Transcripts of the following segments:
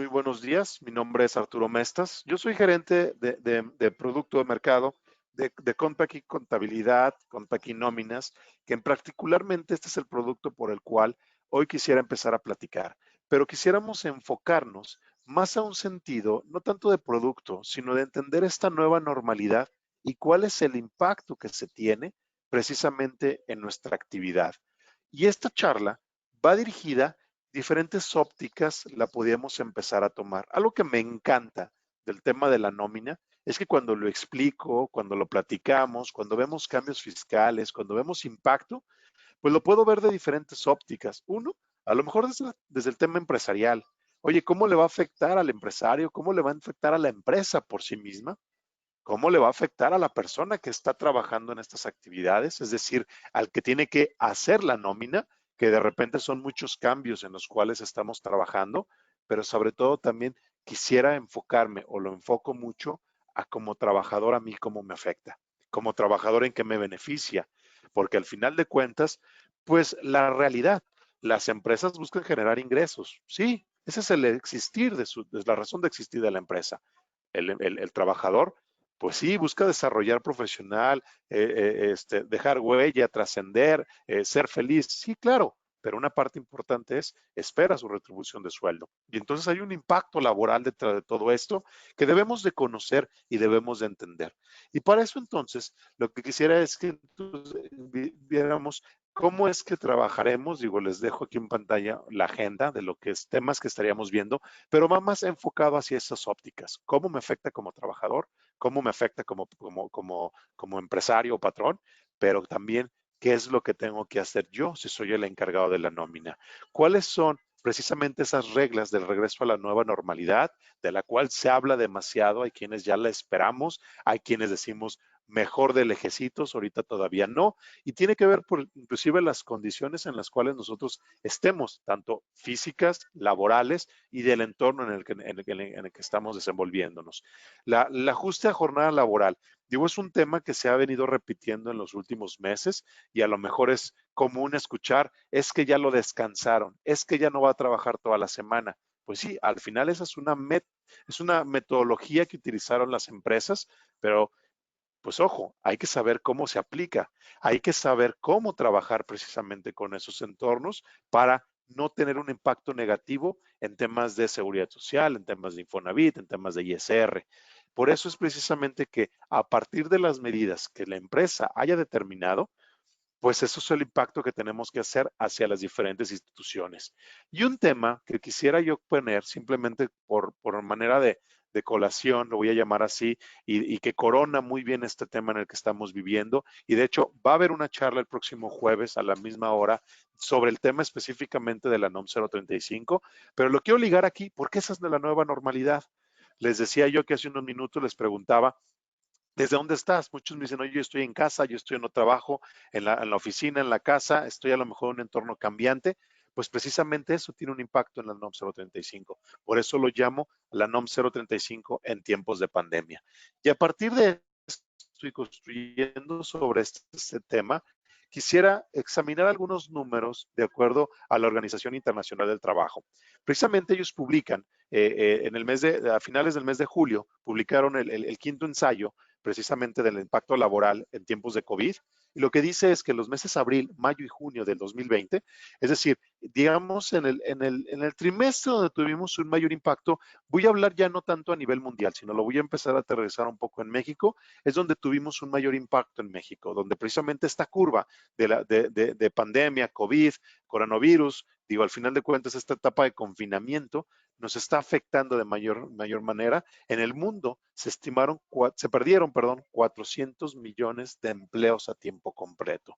Muy buenos días, mi nombre es Arturo Mestas. Yo soy gerente de producto de mercado de Compaq Contabilidad, Compaq Nóminas, que en particularmente este es el producto por el cual hoy quisiera empezar a platicar. Pero quisiéramos enfocarnos más a un sentido, no tanto de producto, sino de entender esta nueva normalidad y cuál es el impacto que se tiene precisamente en nuestra actividad. Y esta charla va dirigida diferentes ópticas la podíamos empezar a tomar. Algo que me encanta del tema de la nómina es que cuando lo explico, cuando lo platicamos, cuando vemos cambios fiscales, cuando vemos impacto, pues lo puedo ver de diferentes ópticas. Uno, a lo mejor desde el tema empresarial. Oye, ¿cómo le va a afectar al empresario? ¿Cómo le va a afectar a la empresa por sí misma? ¿Cómo le va a afectar a la persona que está trabajando en estas actividades? Es decir, al que tiene que hacer la nómina, que de repente son muchos cambios en los cuales estamos trabajando, pero sobre todo también quisiera enfocarme o lo enfoco mucho a como trabajador a mí cómo me afecta, como trabajador en qué me beneficia, porque al final de cuentas, pues la realidad, las empresas buscan generar ingresos, sí, ese es el existir es la razón de existir de la empresa. El trabajador pues sí, busca desarrollar profesional, dejar huella, trascender, ser feliz. Sí, claro, pero una parte importante es espera su retribución de sueldo. Y entonces hay un impacto laboral detrás de todo esto que debemos de conocer y debemos de entender. Y para eso entonces, lo que quisiera es que viéramos cómo es que trabajaremos. Digo, les dejo aquí en pantalla la agenda de lo que es temas que estaríamos viendo, pero va más enfocado hacia esas ópticas. ¿Cómo me afecta como trabajador? ¿Cómo me afecta como empresario o patrón? Pero también, ¿qué es lo que tengo que hacer yo si soy el encargado de la nómina? ¿Cuáles son precisamente esas reglas del regreso a la nueva normalidad, de la cual se habla demasiado? Hay quienes ya la esperamos, hay quienes decimos mejor de lejecitos, ahorita todavía no, y tiene que ver por inclusive las condiciones en las cuales nosotros estemos, tanto físicas, laborales y del entorno en el que estamos desenvolviéndonos. El ajuste a jornada laboral, digo, es un tema que se ha venido repitiendo en los últimos meses y a lo mejor es común escuchar, es que ya lo descansaron, es que ya no va a trabajar toda la semana. Pues sí, al final esa es una metodología que utilizaron las empresas, pero pues ojo, hay que saber cómo se aplica, hay que saber cómo trabajar precisamente con esos entornos para no tener un impacto negativo en temas de seguridad social, en temas de Infonavit, en temas de ISR. Por eso es precisamente que a partir de las medidas que la empresa haya determinado, pues eso es el impacto que tenemos que hacer hacia las diferentes instituciones. Y un tema que quisiera yo poner simplemente por manera de colación, lo voy a llamar así, y que corona muy bien este tema en el que estamos viviendo. Y de hecho, va a haber una charla el próximo jueves a la misma hora sobre el tema específicamente de la NOM 035, pero lo quiero ligar aquí porque esa es de la nueva normalidad. Les decía yo que hace unos minutos les preguntaba, ¿desde dónde estás? Muchos me dicen, oye, yo estoy en casa, yo estoy en un trabajo, en la oficina, en la casa, estoy a lo mejor en un entorno cambiante. Pues precisamente eso tiene un impacto en la NOM 035. Por eso lo llamo la NOM 035 en tiempos de pandemia. Y a partir de esto estoy construyendo sobre este tema, quisiera examinar algunos números de acuerdo a la Organización Internacional del Trabajo. Precisamente ellos publican, a finales del mes de julio, publicaron el quinto ensayo precisamente del impacto laboral en tiempos de COVID. Y lo que dice es que los meses abril, mayo y junio del 2020, es decir, digamos en el trimestre donde tuvimos un mayor impacto, voy a hablar ya no tanto a nivel mundial, sino lo voy a empezar a aterrizar un poco en México, es donde tuvimos un mayor impacto en México, donde precisamente esta curva de pandemia, COVID, coronavirus, digo, al final de cuentas, esta etapa de confinamiento nos está afectando de mayor manera. En el mundo se perdieron, perdón, 400 millones de empleos a tiempo completo.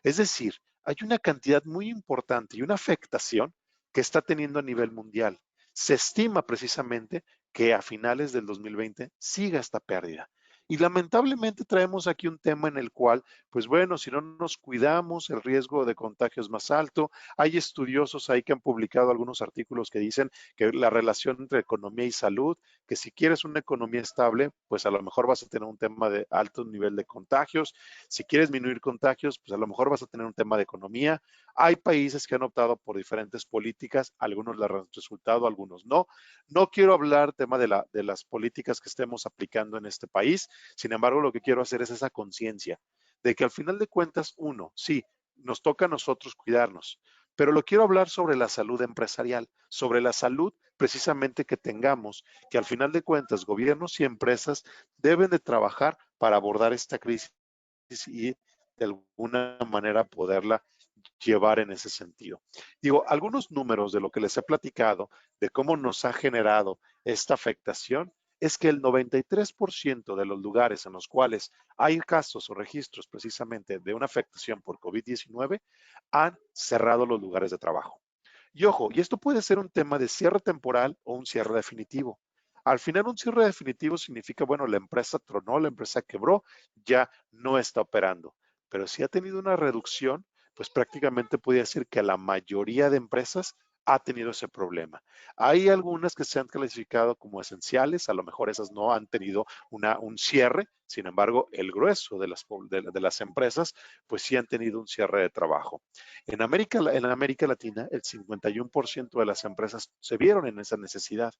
Es decir, hay una cantidad muy importante y una afectación que está teniendo a nivel mundial. Se estima precisamente que a finales del 2020 siga esta pérdida. Y lamentablemente traemos aquí un tema en el cual, pues bueno, si no nos cuidamos, el riesgo de contagio es más alto. Hay estudiosos ahí que han publicado algunos artículos que dicen que la relación entre economía y salud, que si quieres una economía estable, pues a lo mejor vas a tener un tema de alto nivel de contagios. Si quieres disminuir contagios, pues a lo mejor vas a tener un tema de economía. Hay países que han optado por diferentes políticas, algunos les han resultado, algunos no. No quiero hablar tema de las políticas que estemos aplicando en este país, sin embargo, lo que quiero hacer es esa conciencia de que al final de cuentas, uno, sí, nos toca a nosotros cuidarnos, pero lo quiero hablar sobre la salud empresarial, sobre la salud precisamente que tengamos, que al final de cuentas gobiernos y empresas deben de trabajar para abordar esta crisis y de alguna manera poderla llevar en ese sentido. Digo, algunos números de lo que les he platicado, de cómo nos ha generado esta afectación, es que el 93% de los lugares en los cuales hay casos o registros precisamente de una afectación por COVID-19 han cerrado los lugares de trabajo. Y ojo, y esto puede ser un tema de cierre temporal o un cierre definitivo. Al final, un cierre definitivo significa, bueno, la empresa tronó, la empresa quebró, ya no está operando. Pero si ha tenido una reducción, pues prácticamente podría decir que la mayoría de empresas ha tenido ese problema. Hay algunas que se han clasificado como esenciales, a lo mejor esas no han tenido un cierre, sin embargo, el grueso de las empresas, pues sí han tenido un cierre de trabajo. En América Latina, el 51% de las empresas se vieron en esa necesidad.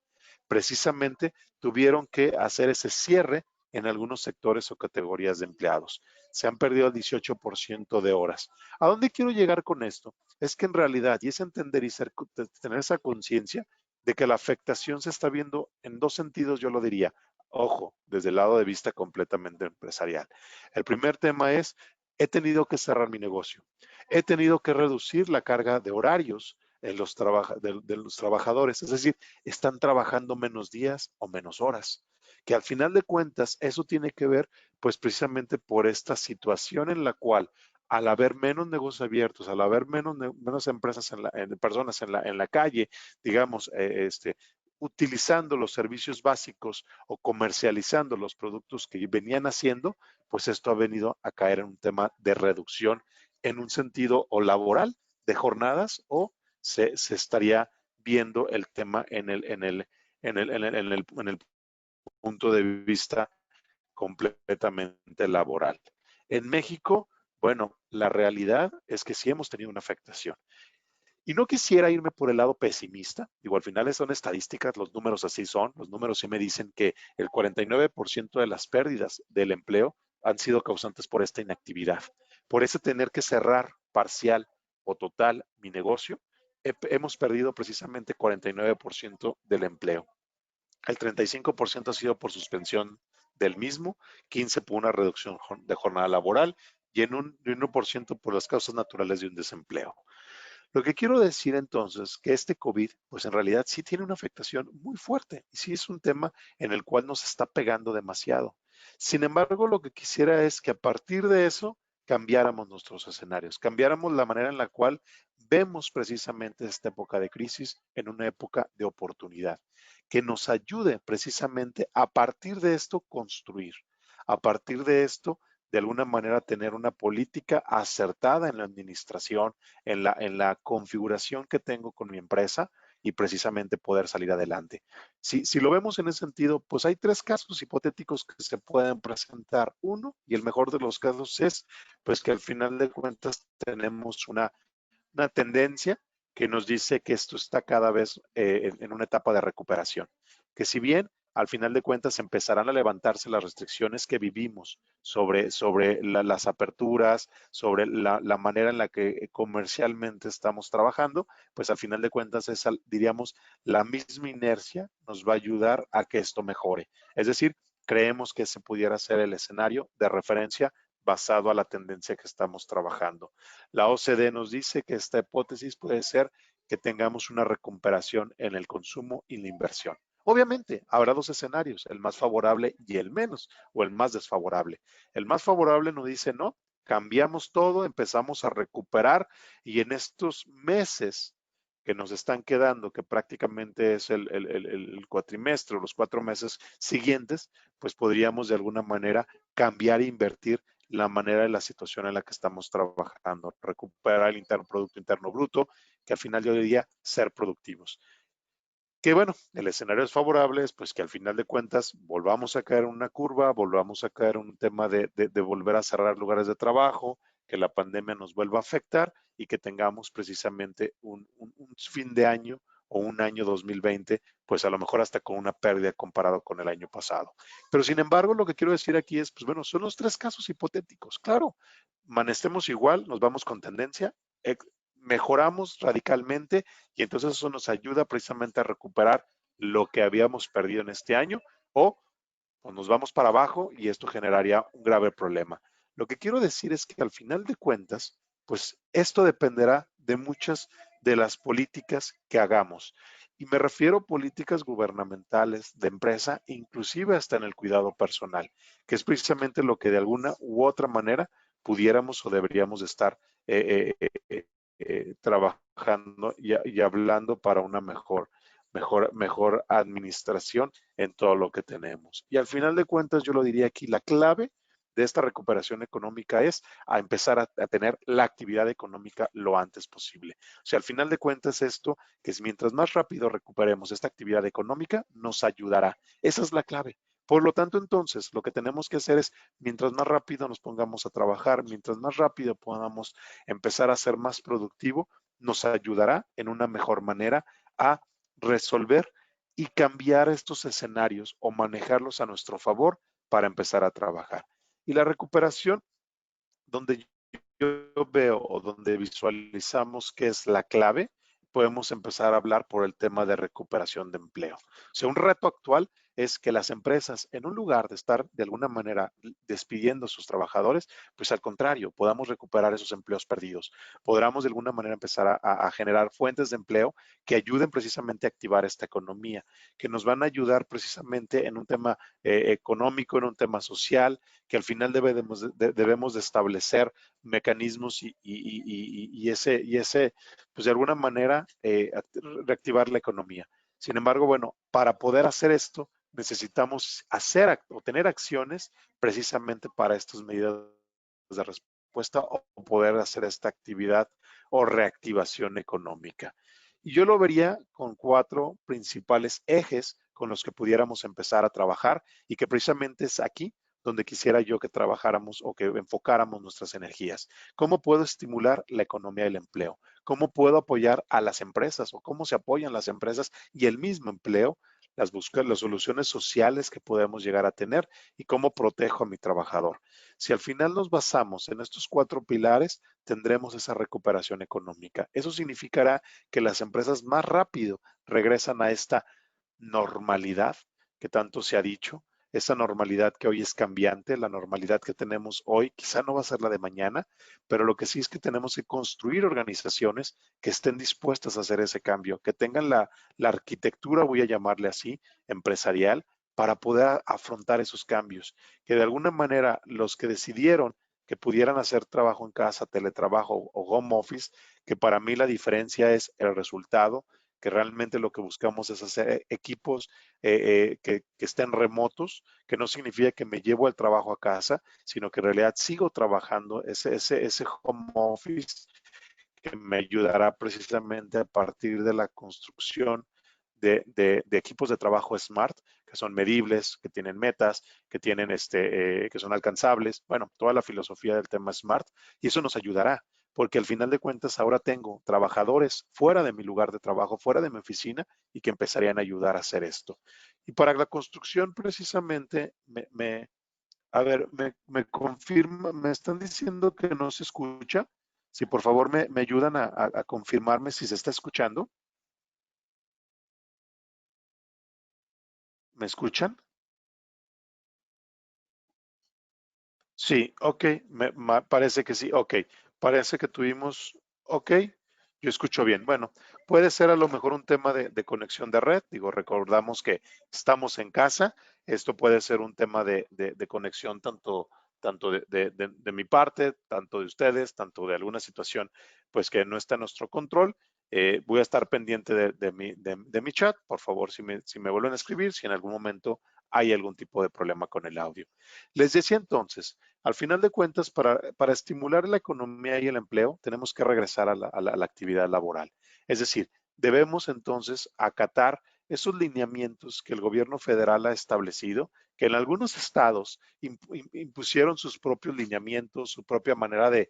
Precisamente tuvieron que hacer ese cierre en algunos sectores o categorías de empleados. Se han perdido el 18% de horas. ¿A dónde quiero llegar con esto? Es que en realidad, y es entender y tener esa conciencia de que la afectación se está viendo en dos sentidos, yo lo diría. Ojo, desde el lado de vista completamente empresarial. El primer tema es, he tenido que cerrar mi negocio. He tenido que reducir la carga de horarios de los trabajadores, es decir, están trabajando menos días o menos horas, que al final de cuentas eso tiene que ver pues precisamente por esta situación en la cual al haber menos negocios abiertos, al haber menos empresas, personas en la calle, digamos, utilizando los servicios básicos o comercializando los productos que venían haciendo, pues esto ha venido a caer en un tema de reducción en un sentido o laboral de jornadas o se estaría viendo el tema en el punto de vista completamente laboral. En México, bueno, la realidad es que sí hemos tenido una afectación. Y no quisiera irme por el lado pesimista, digo, al final son estadísticas, los números así son, los números sí me dicen que el 49% de las pérdidas del empleo han sido causantes por esta inactividad, por ese tener que cerrar parcial o total mi negocio, hemos perdido precisamente 49% del empleo. El 35% ha sido por suspensión del mismo, 15% por una reducción de jornada laboral y en un 1% por las causas naturales de un desempleo. Lo que quiero decir entonces que este COVID, pues en realidad sí tiene una afectación muy fuerte y sí es un tema en el cual nos está pegando demasiado. Sin embargo, lo que quisiera es que a partir de eso cambiáramos nuestros escenarios, cambiáramos la manera en la cual vemos precisamente esta época de crisis en una época de oportunidad, que nos ayude precisamente a partir de esto construir, a partir de esto de alguna manera tener una política acertada en la administración, en la configuración que tengo con mi empresa y precisamente poder salir adelante. Si lo vemos en ese sentido, pues hay tres casos hipotéticos que se pueden presentar. Uno, y el mejor de los casos es, pues que al final de cuentas tenemos una tendencia que nos dice que esto está cada vez en una etapa de recuperación. Que si bien al final de cuentas empezarán a levantarse las restricciones que vivimos sobre las aperturas, sobre la manera en la que comercialmente estamos trabajando, pues al final de cuentas es, diríamos, la misma inercia nos va a ayudar a que esto mejore. Es decir, creemos que ese pudiera ser el escenario de referencia basado a la tendencia que estamos trabajando. La OCDE nos dice que esta hipótesis puede ser que tengamos una recuperación en el consumo y la inversión. Obviamente, habrá dos escenarios, el más favorable y el menos, o el más desfavorable. El más favorable nos dice, no, cambiamos todo, empezamos a recuperar y en estos meses que nos están quedando, que prácticamente es el cuatrimestre o los 4 meses siguientes, pues podríamos de alguna manera cambiar e invertir la manera de la situación en la que estamos trabajando, recuperar el Producto Interno Bruto, que al final yo diría ser productivos. Que bueno, el escenario es favorable, pues que al final de cuentas volvamos a caer en una curva, volvamos a caer en un tema de volver a cerrar lugares de trabajo, que la pandemia nos vuelva a afectar y que tengamos precisamente un fin de año o un año 2020, pues a lo mejor hasta con una pérdida comparado con el año pasado. Pero sin embargo, lo que quiero decir aquí es, pues bueno, son los tres casos hipotéticos. Claro, amanecemos igual, nos vamos con tendencia, mejoramos radicalmente y entonces eso nos ayuda precisamente a recuperar lo que habíamos perdido en este año o nos vamos para abajo y esto generaría un grave problema. Lo que quiero decir es que al final de cuentas, pues esto dependerá de muchas de las políticas que hagamos. Y me refiero a políticas gubernamentales, de empresa, inclusive hasta en el cuidado personal, que es precisamente lo que de alguna u otra manera pudiéramos o deberíamos estar trabajando y hablando para una mejor administración en todo lo que tenemos. Y al final de cuentas, yo lo diría aquí, la clave de esta recuperación económica es a empezar a tener la actividad económica lo antes posible. O sea, al final de cuentas, esto, que es mientras más rápido recuperemos esta actividad económica, nos ayudará. Esa es la clave. Por lo tanto, entonces, lo que tenemos que hacer es, mientras más rápido nos pongamos a trabajar, mientras más rápido podamos empezar a ser más productivo, nos ayudará en una mejor manera a resolver y cambiar estos escenarios o manejarlos a nuestro favor para empezar a trabajar. Y la recuperación, donde yo veo o donde visualizamos que es la clave, podemos empezar a hablar por el tema de recuperación de empleo. O sea, un reto actual es que las empresas, en un lugar de estar de alguna manera despidiendo a sus trabajadores, pues al contrario, podamos recuperar esos empleos perdidos. Podamos de alguna manera empezar a generar fuentes de empleo que ayuden precisamente a activar esta economía, que nos van a ayudar precisamente en un tema económico, en un tema social, que al final debemos de establecer mecanismos y ese, pues de alguna manera, reactivar la economía. Sin embargo, bueno, para poder hacer esto, necesitamos hacer o tener acciones precisamente para estas medidas de respuesta o poder hacer esta actividad o reactivación económica. Y yo lo vería con 4 principales ejes con los que pudiéramos empezar a trabajar y que precisamente es aquí donde quisiera yo que trabajáramos o que enfocáramos nuestras energías. ¿Cómo puedo estimular la economía del empleo? ¿Cómo puedo apoyar a las empresas o cómo se apoyan las empresas y el mismo empleo? Las soluciones sociales que podemos llegar a tener y cómo protejo a mi trabajador. Si al final nos basamos en estos 4 pilares, tendremos esa recuperación económica. Eso significará que las empresas más rápido regresan a esta normalidad que tanto se ha dicho, esa normalidad que hoy es cambiante, la normalidad que tenemos hoy quizá no va a ser la de mañana, pero lo que sí es que tenemos que construir organizaciones que estén dispuestas a hacer ese cambio, que tengan la arquitectura, voy a llamarle así, empresarial, para poder afrontar esos cambios, que de alguna manera los que decidieron que pudieran hacer trabajo en casa, teletrabajo o home office, que para mí la diferencia es el resultado, que realmente lo que buscamos es hacer equipos que estén remotos, que no significa que me llevo el trabajo a casa, sino que en realidad sigo trabajando ese home office que me ayudará precisamente a partir de la construcción de equipos de trabajo smart, que son medibles, que tienen metas, que son alcanzables, bueno, toda la filosofía del tema smart, y eso nos ayudará, porque al final de cuentas ahora tengo trabajadores fuera de mi lugar de trabajo, fuera de mi oficina, y que empezarían a ayudar a hacer esto. Y para la construcción, precisamente, a ver, me confirma, me están diciendo que no se escucha. Si por favor me ayudan a confirmarme si se está escuchando. ¿Me escuchan? Sí, ok, parece que sí, ok, parece que tuvimos, ok, yo escucho bien. Bueno, puede ser a lo mejor un tema de conexión de red, digo, recordamos que estamos en casa, esto puede ser un tema de conexión tanto de mi parte, tanto de ustedes, tanto de alguna situación, pues que no está en nuestro control, Voy a estar pendiente de mi chat, por favor, si me vuelven a escribir, si en algún momento hay algún tipo de problema con el audio. Les decía entonces, al final de cuentas, para estimular la economía y el empleo, tenemos que regresar a la actividad laboral. Es decir, debemos entonces acatar esos lineamientos que el gobierno federal ha establecido, que en algunos estados impusieron sus propios lineamientos, su propia manera de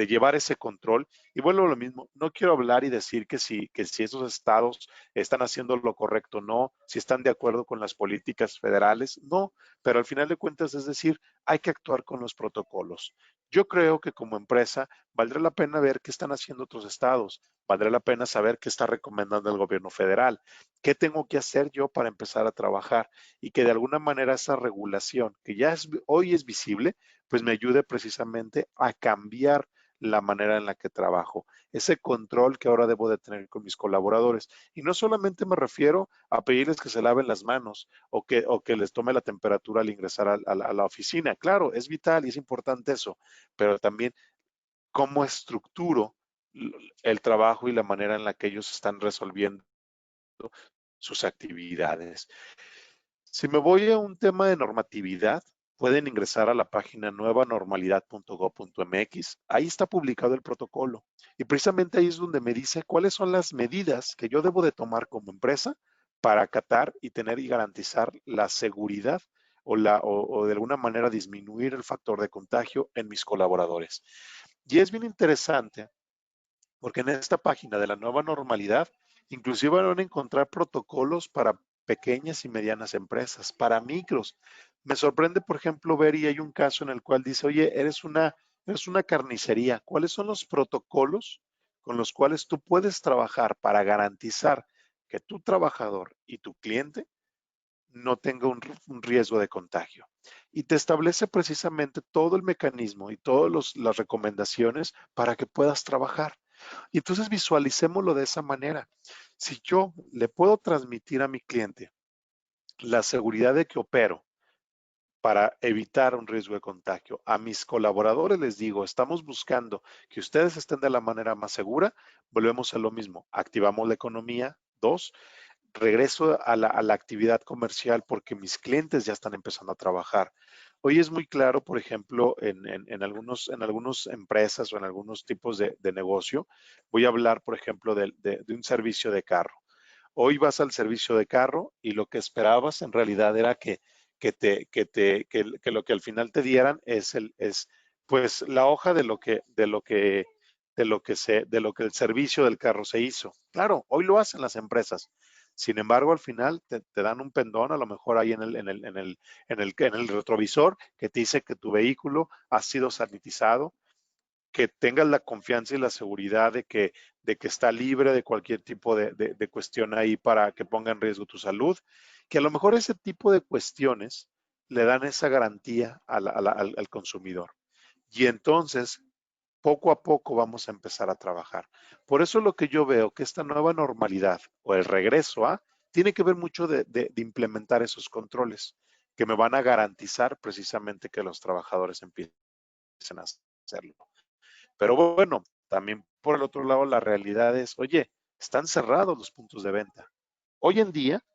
llevar ese control. Y vuelvo a lo mismo, no quiero hablar y decir que si esos estados están haciendo lo correcto, no, si están de acuerdo con las políticas federales, no, pero al final de cuentas, es decir, hay que actuar con los protocolos. Yo creo que como empresa valdrá la pena ver qué están haciendo otros estados, valdrá la pena saber qué está recomendando el gobierno federal, qué tengo que hacer yo para empezar a trabajar y que de alguna manera esa regulación que hoy es visible, pues me ayude precisamente a cambiar la manera en la que trabajo, ese control que ahora debo de tener con mis colaboradores. Y no solamente me refiero a pedirles que se laven las manos o que les tome la temperatura al ingresar a la oficina. Claro, es vital y es importante eso, pero también cómo estructuro el trabajo y la manera en la que ellos están resolviendo sus actividades. Si me voy a un tema de normatividad, pueden ingresar a la página nuevanormalidad.gov.mx. Ahí está publicado el protocolo y precisamente ahí es donde me dice cuáles son las medidas que yo debo de tomar como empresa para acatar y tener y garantizar la seguridad o de alguna manera disminuir el factor de contagio en mis colaboradores. Y es bien interesante porque en esta página de la nueva normalidad, inclusive van a encontrar protocolos para pequeñas y medianas empresas, para micros. Me sorprende, por ejemplo, ver y hay un caso en el cual dice, oye, eres una carnicería. ¿Cuáles son los protocolos con los cuales tú puedes trabajar para garantizar que tu trabajador y tu cliente no tenga un riesgo de contagio? Y te establece precisamente todo el mecanismo y todas las recomendaciones para que puedas trabajar. Y entonces visualicémoslo de esa manera. Si yo le puedo transmitir a mi cliente la seguridad de que opero para evitar un riesgo de contagio, a mis colaboradores les digo, estamos buscando que ustedes estén de la manera más segura, volvemos a lo mismo, activamos la economía. Dos, regreso a la actividad comercial porque mis clientes ya están empezando a trabajar. Hoy es muy claro, por ejemplo, en algunas empresas o en algunos tipos de negocio. Voy a hablar, por ejemplo, de un servicio de carro. Hoy vas al servicio de carro y lo que esperabas en realidad era que lo que al final te dieran es pues la hoja de lo que el servicio del carro se hizo. Claro, hoy lo hacen las empresas. Sin embargo, al final te dan un pendón, a lo mejor ahí en el retrovisor, que te dice que tu vehículo ha sido sanitizado, que tengas la confianza y la seguridad de que está libre de cualquier tipo de cuestión ahí para que ponga en riesgo tu salud, que a lo mejor ese tipo de cuestiones le dan esa garantía al consumidor. Y entonces, poco a poco vamos a empezar a trabajar. Por eso lo que yo veo que esta nueva normalidad o el regreso tiene que ver mucho de implementar esos controles que me van a garantizar precisamente que los trabajadores empiecen a hacerlo. Pero bueno, también por el otro lado, la realidad es, oye, están cerrados los puntos de venta. Hoy en día,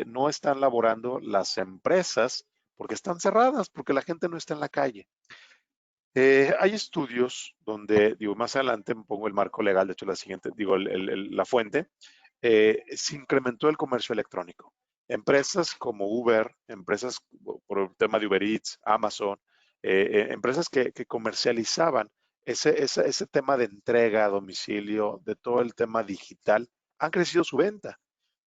no están laborando las empresas porque están cerradas, porque la gente no está en la calle. Hay estudios donde, digo, más adelante me pongo el marco legal, de hecho, la siguiente, digo, la fuente, se incrementó el comercio electrónico. Empresas como Uber, empresas por el tema de Uber Eats, Amazon, empresas que comercializaban ese tema de entrega a domicilio, de todo el tema digital, han crecido su venta.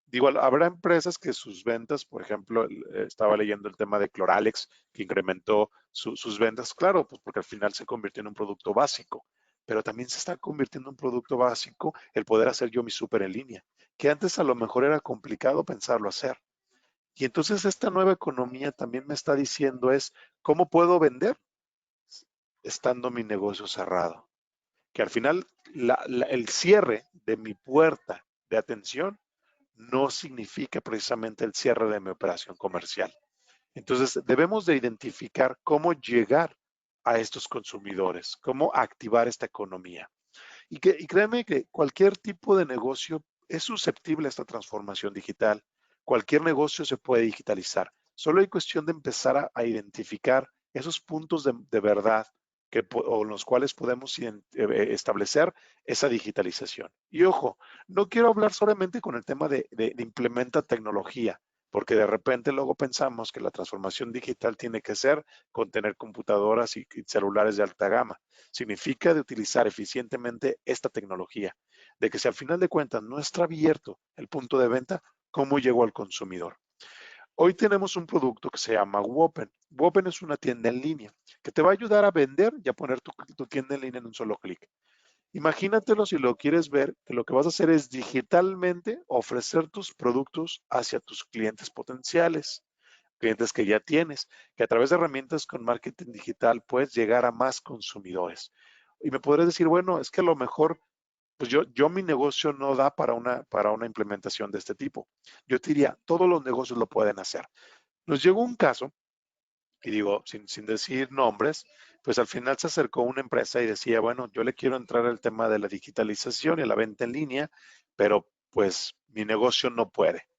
Digo, habrá empresas que sus ventas, por ejemplo, estaba leyendo el tema de Cloralex, que incrementó sus ventas, claro, pues porque al final se convirtió en un producto básico, pero también se está convirtiendo en un producto básico el poder hacer yo mi súper en línea, que antes a lo mejor era complicado pensarlo hacer. Y entonces esta nueva economía también me está diciendo es, ¿cómo puedo vender estando mi negocio cerrado? Que al final el cierre de mi puerta de atención no significa precisamente el cierre de mi operación comercial. Entonces, debemos de identificar cómo llegar a estos consumidores, cómo activar esta economía. Y créeme que cualquier tipo de negocio es susceptible a esta transformación digital. Cualquier negocio se puede digitalizar. Solo hay cuestión de empezar a identificar esos puntos de verdad o los cuales podemos establecer esa digitalización. Y ojo, no quiero hablar solamente con el tema de implementa tecnología, porque de repente luego pensamos que la transformación digital tiene que ser con tener computadoras y celulares de alta gama. Significa de utilizar eficientemente esta tecnología, de que si al final de cuentas no está abierto el punto de venta, ¿cómo llegó al consumidor? Hoy tenemos un producto que se llama Wopen. Wopen es una tienda en línea que te va a ayudar a vender y a poner tu tienda en línea en un solo clic. Imagínatelo si lo quieres ver, que lo que vas a hacer es digitalmente ofrecer tus productos hacia tus clientes potenciales, clientes que ya tienes, que a través de herramientas con marketing digital puedes llegar a más consumidores. Y me podrías decir, bueno, es que a lo mejor, pues yo mi negocio no da para una implementación de este tipo. Yo te diría, todos los negocios lo pueden hacer. Nos llegó un caso, y digo, sin decir nombres, pues al final se acercó una empresa y decía, bueno, yo le quiero entrar al tema de la digitalización y a la venta en línea, pero pues mi negocio no puede.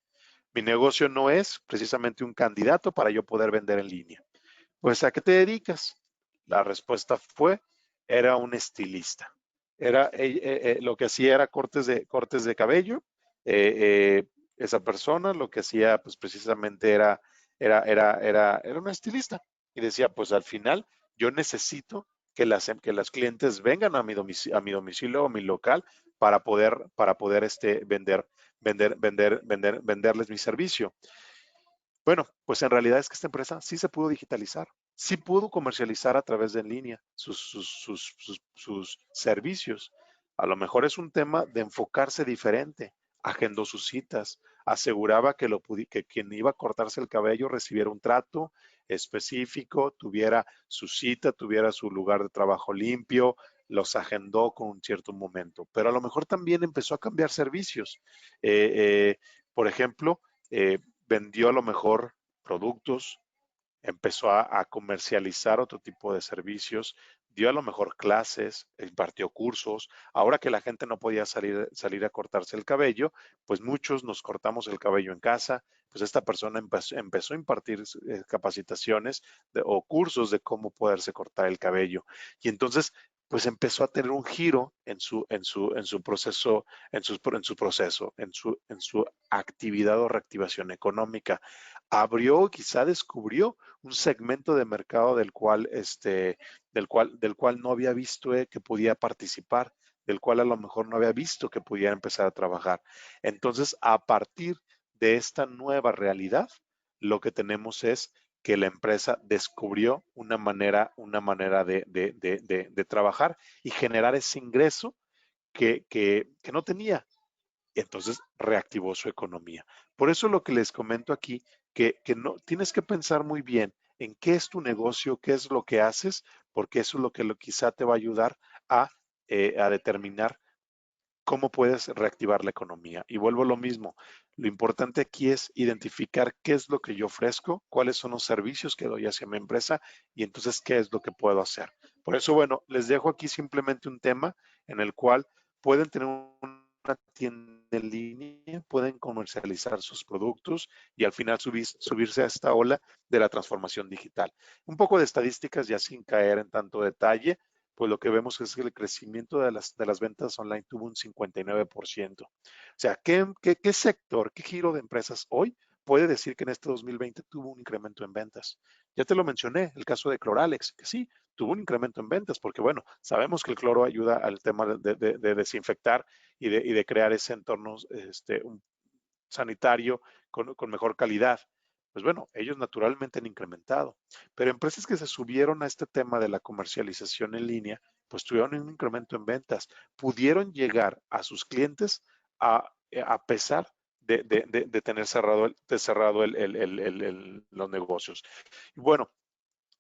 Mi negocio no es precisamente un candidato para yo poder vender en línea. Pues, ¿a qué te dedicas? La respuesta fue, era un estilista. Lo que hacía era cortes de cabello. Esa persona lo que hacía, pues precisamente era un estilista. Y decía, pues al final yo necesito que las clientes vengan a mi domicilio o mi local para poder venderles mi servicio. Bueno, pues en realidad es que esta empresa sí se pudo digitalizar, sí pudo comercializar a través de en línea sus servicios. A lo mejor es un tema de enfocarse diferente. Agendó sus citas, aseguraba que quien iba a cortarse el cabello recibiera un trato específico, tuviera su cita, tuviera su lugar de trabajo limpio, los agendó con un cierto momento. Pero a lo mejor también empezó a cambiar servicios. Por ejemplo, vendió a lo mejor productos, empezó a comercializar otro tipo de servicios, dio a lo mejor clases, impartió cursos. Ahora que la gente no podía salir a cortarse el cabello, pues muchos nos cortamos el cabello en casa. Pues esta persona empezó a impartir capacitaciones o cursos de cómo poderse cortar el cabello. Y entonces, pues empezó a tener un giro en su proceso, en su actividad o reactivación económica. Abrió, quizá descubrió un segmento de mercado del cual no había visto que podía participar, del cual a lo mejor no había visto que pudiera empezar a trabajar. Entonces, a partir de esta nueva realidad, lo que tenemos es que la empresa descubrió una manera de trabajar y generar ese ingreso que no tenía. Entonces reactivó su economía. Por eso lo que les comento aquí, que no tienes que pensar muy bien en qué es tu negocio, qué es lo que haces, porque eso es lo que quizá te va a ayudar a determinar cómo puedes reactivar la economía. Y vuelvo a lo mismo, lo importante aquí es identificar qué es lo que yo ofrezco, cuáles son los servicios que doy hacia mi empresa y entonces qué es lo que puedo hacer. Por eso, bueno, les dejo aquí simplemente un tema en el cual pueden tener una tienda en línea, pueden comercializar sus productos y al final subirse a esta ola de la transformación digital. Un poco de estadísticas ya sin caer en tanto detalle, pues lo que vemos es que el crecimiento de las ventas online tuvo un 59%. O sea, ¿qué sector, qué giro de empresas hoy puede decir que en este 2020 tuvo un incremento en ventas? Ya te lo mencioné, el caso de Cloralex, que sí, tuvo un incremento en ventas, porque bueno, sabemos que el cloro ayuda al tema de desinfectar y de crear ese entorno sanitario con mejor calidad. Pues bueno, ellos naturalmente han incrementado, pero empresas que se subieron a este tema de la comercialización en línea, pues tuvieron un incremento en ventas, pudieron llegar a sus clientes a pesar de tener cerrado los negocios. Y bueno,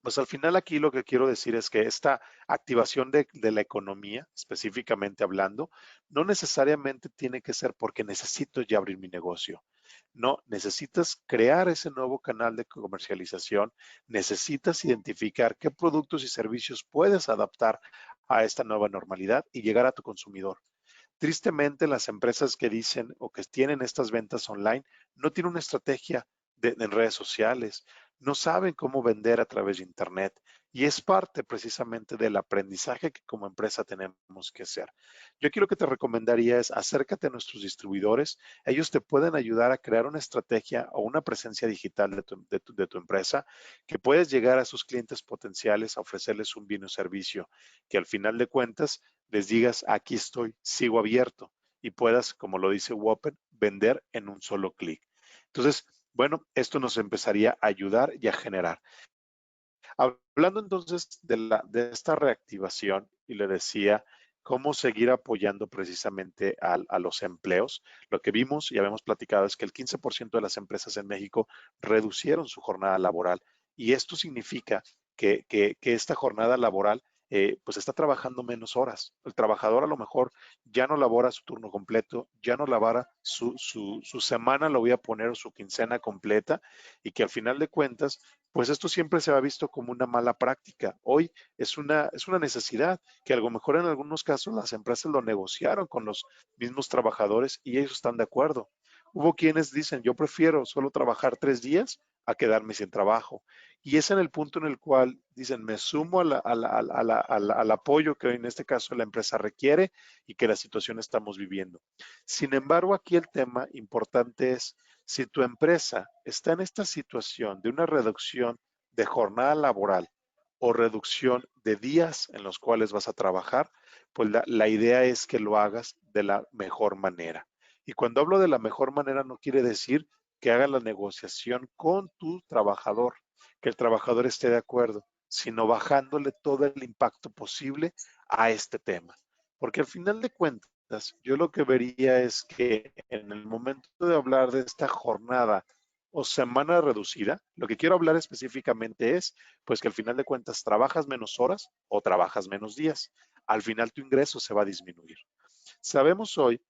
pues al final aquí lo que quiero decir es que esta activación de la economía, específicamente hablando, no necesariamente tiene que ser porque necesito ya abrir mi negocio. No, necesitas crear ese nuevo canal de comercialización, necesitas identificar qué productos y servicios puedes adaptar a esta nueva normalidad y llegar a tu consumidor. Tristemente, las empresas que dicen o que tienen estas ventas online no tienen una estrategia en redes sociales, no saben cómo vender a través de Internet y es parte precisamente del aprendizaje que como empresa tenemos que hacer. Yo aquí lo que te recomendaría es acércate a nuestros distribuidores, ellos te pueden ayudar a crear una estrategia o una presencia digital de tu empresa que puedes llegar a sus clientes potenciales a ofrecerles un bien o servicio que al final de cuentas les digas, aquí estoy, sigo abierto y puedas, como lo dice Whopper, vender en un solo clic. Entonces, bueno, esto nos empezaría a ayudar y a generar. Hablando entonces de esta reactivación, y le decía cómo seguir apoyando precisamente a los empleos, lo que vimos y habíamos platicado es que el 15% de las empresas en México reducieron su jornada laboral y esto significa que esta jornada laboral pues está trabajando menos horas. El trabajador a lo mejor ya no labora su turno completo, ya no labora su semana, lo voy a poner, su quincena completa y que al final de cuentas pues esto siempre se ha visto como una mala práctica. Hoy es una necesidad que a lo mejor en algunos casos las empresas lo negociaron con los mismos trabajadores y ellos están de acuerdo. Hubo quienes dicen, yo prefiero solo trabajar 3 días a quedarme sin trabajo. Y es en el punto en el cual dicen, me sumo al apoyo que en este caso la empresa requiere y que la situación estamos viviendo. Sin embargo, aquí el tema importante es, si tu empresa está en esta situación de una reducción de jornada laboral o reducción de días en los cuales vas a trabajar, pues la idea es que lo hagas de la mejor manera. Y cuando hablo de la mejor manera no quiere decir que hagas la negociación con tu trabajador, que el trabajador esté de acuerdo, sino bajándole todo el impacto posible a este tema. Porque al final de cuentas, yo lo que vería es que en el momento de hablar de esta jornada o semana reducida, lo que quiero hablar específicamente es, pues que al final de cuentas trabajas menos horas o trabajas menos días. Al final tu ingreso se va a disminuir. Sabemos hoy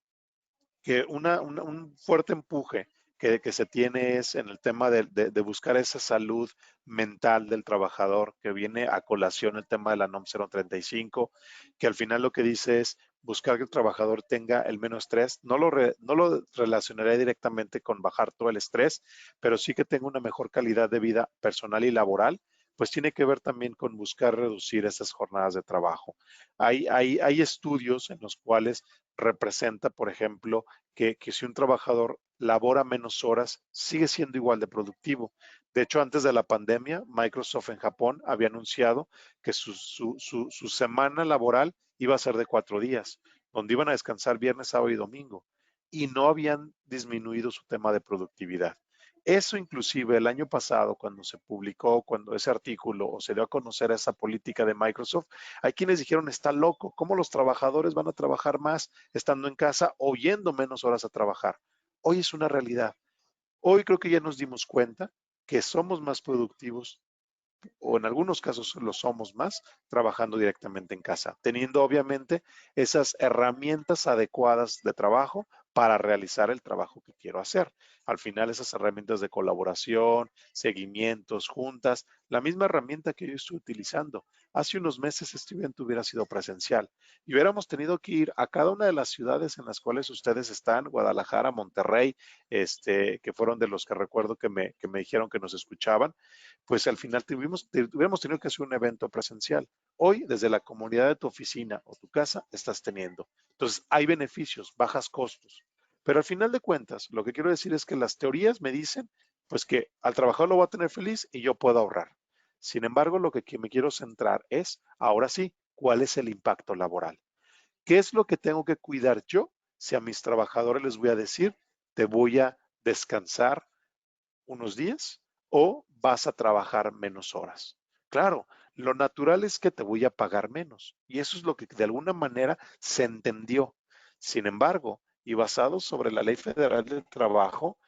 que un fuerte empuje que se tiene es en el tema de buscar esa salud mental del trabajador, que viene a colación el tema de la NOM 035, que al final lo que dice es buscar que el trabajador tenga el menos estrés. No lo relacionaré directamente con bajar todo el estrés, pero sí que tenga una mejor calidad de vida personal y laboral, pues tiene que ver también con buscar reducir esas jornadas de trabajo. Hay estudios en los cuales representa, por ejemplo, que si un trabajador labora menos horas, sigue siendo igual de productivo. De hecho, antes de la pandemia, Microsoft en Japón había anunciado que su semana laboral iba a ser de 4 días, donde iban a descansar viernes, sábado y domingo, y no habían disminuido su tema de productividad. Eso inclusive el año pasado, cuando se publicó, cuando ese artículo o se dio a conocer esa política de Microsoft, hay quienes dijeron, está loco, ¿cómo los trabajadores van a trabajar más estando en casa o yendo menos horas a trabajar? Hoy es una realidad. Hoy creo que ya nos dimos cuenta que somos más productivos o en algunos casos lo somos más trabajando directamente en casa, teniendo obviamente esas herramientas adecuadas de trabajo para realizar el trabajo que quiero hacer. Al final esas herramientas de colaboración, seguimientos, juntas, la misma herramienta que yo estoy utilizando. Hace unos meses este evento hubiera sido presencial y hubiéramos tenido que ir a cada una de las ciudades en las cuales ustedes están, Guadalajara, Monterrey, que fueron de los que recuerdo que me dijeron que nos escuchaban, pues al final hubiéramos tenido que hacer un evento presencial. Hoy, desde la comunidad de tu oficina o tu casa, estás teniendo. Entonces, hay beneficios, bajas costos. Pero al final de cuentas, lo que quiero decir es que las teorías me dicen, pues que al trabajador lo va a tener feliz y yo puedo ahorrar. Sin embargo, lo que me quiero centrar es, ahora sí, ¿cuál es el impacto laboral? ¿Qué es lo que tengo que cuidar yo si a mis trabajadores les voy a decir, te voy a descansar unos días o vas a trabajar menos horas? Claro, lo natural es que te voy a pagar menos y eso es lo que de alguna manera se entendió. Sin embargo, y basado sobre la Ley Federal del Trabajo,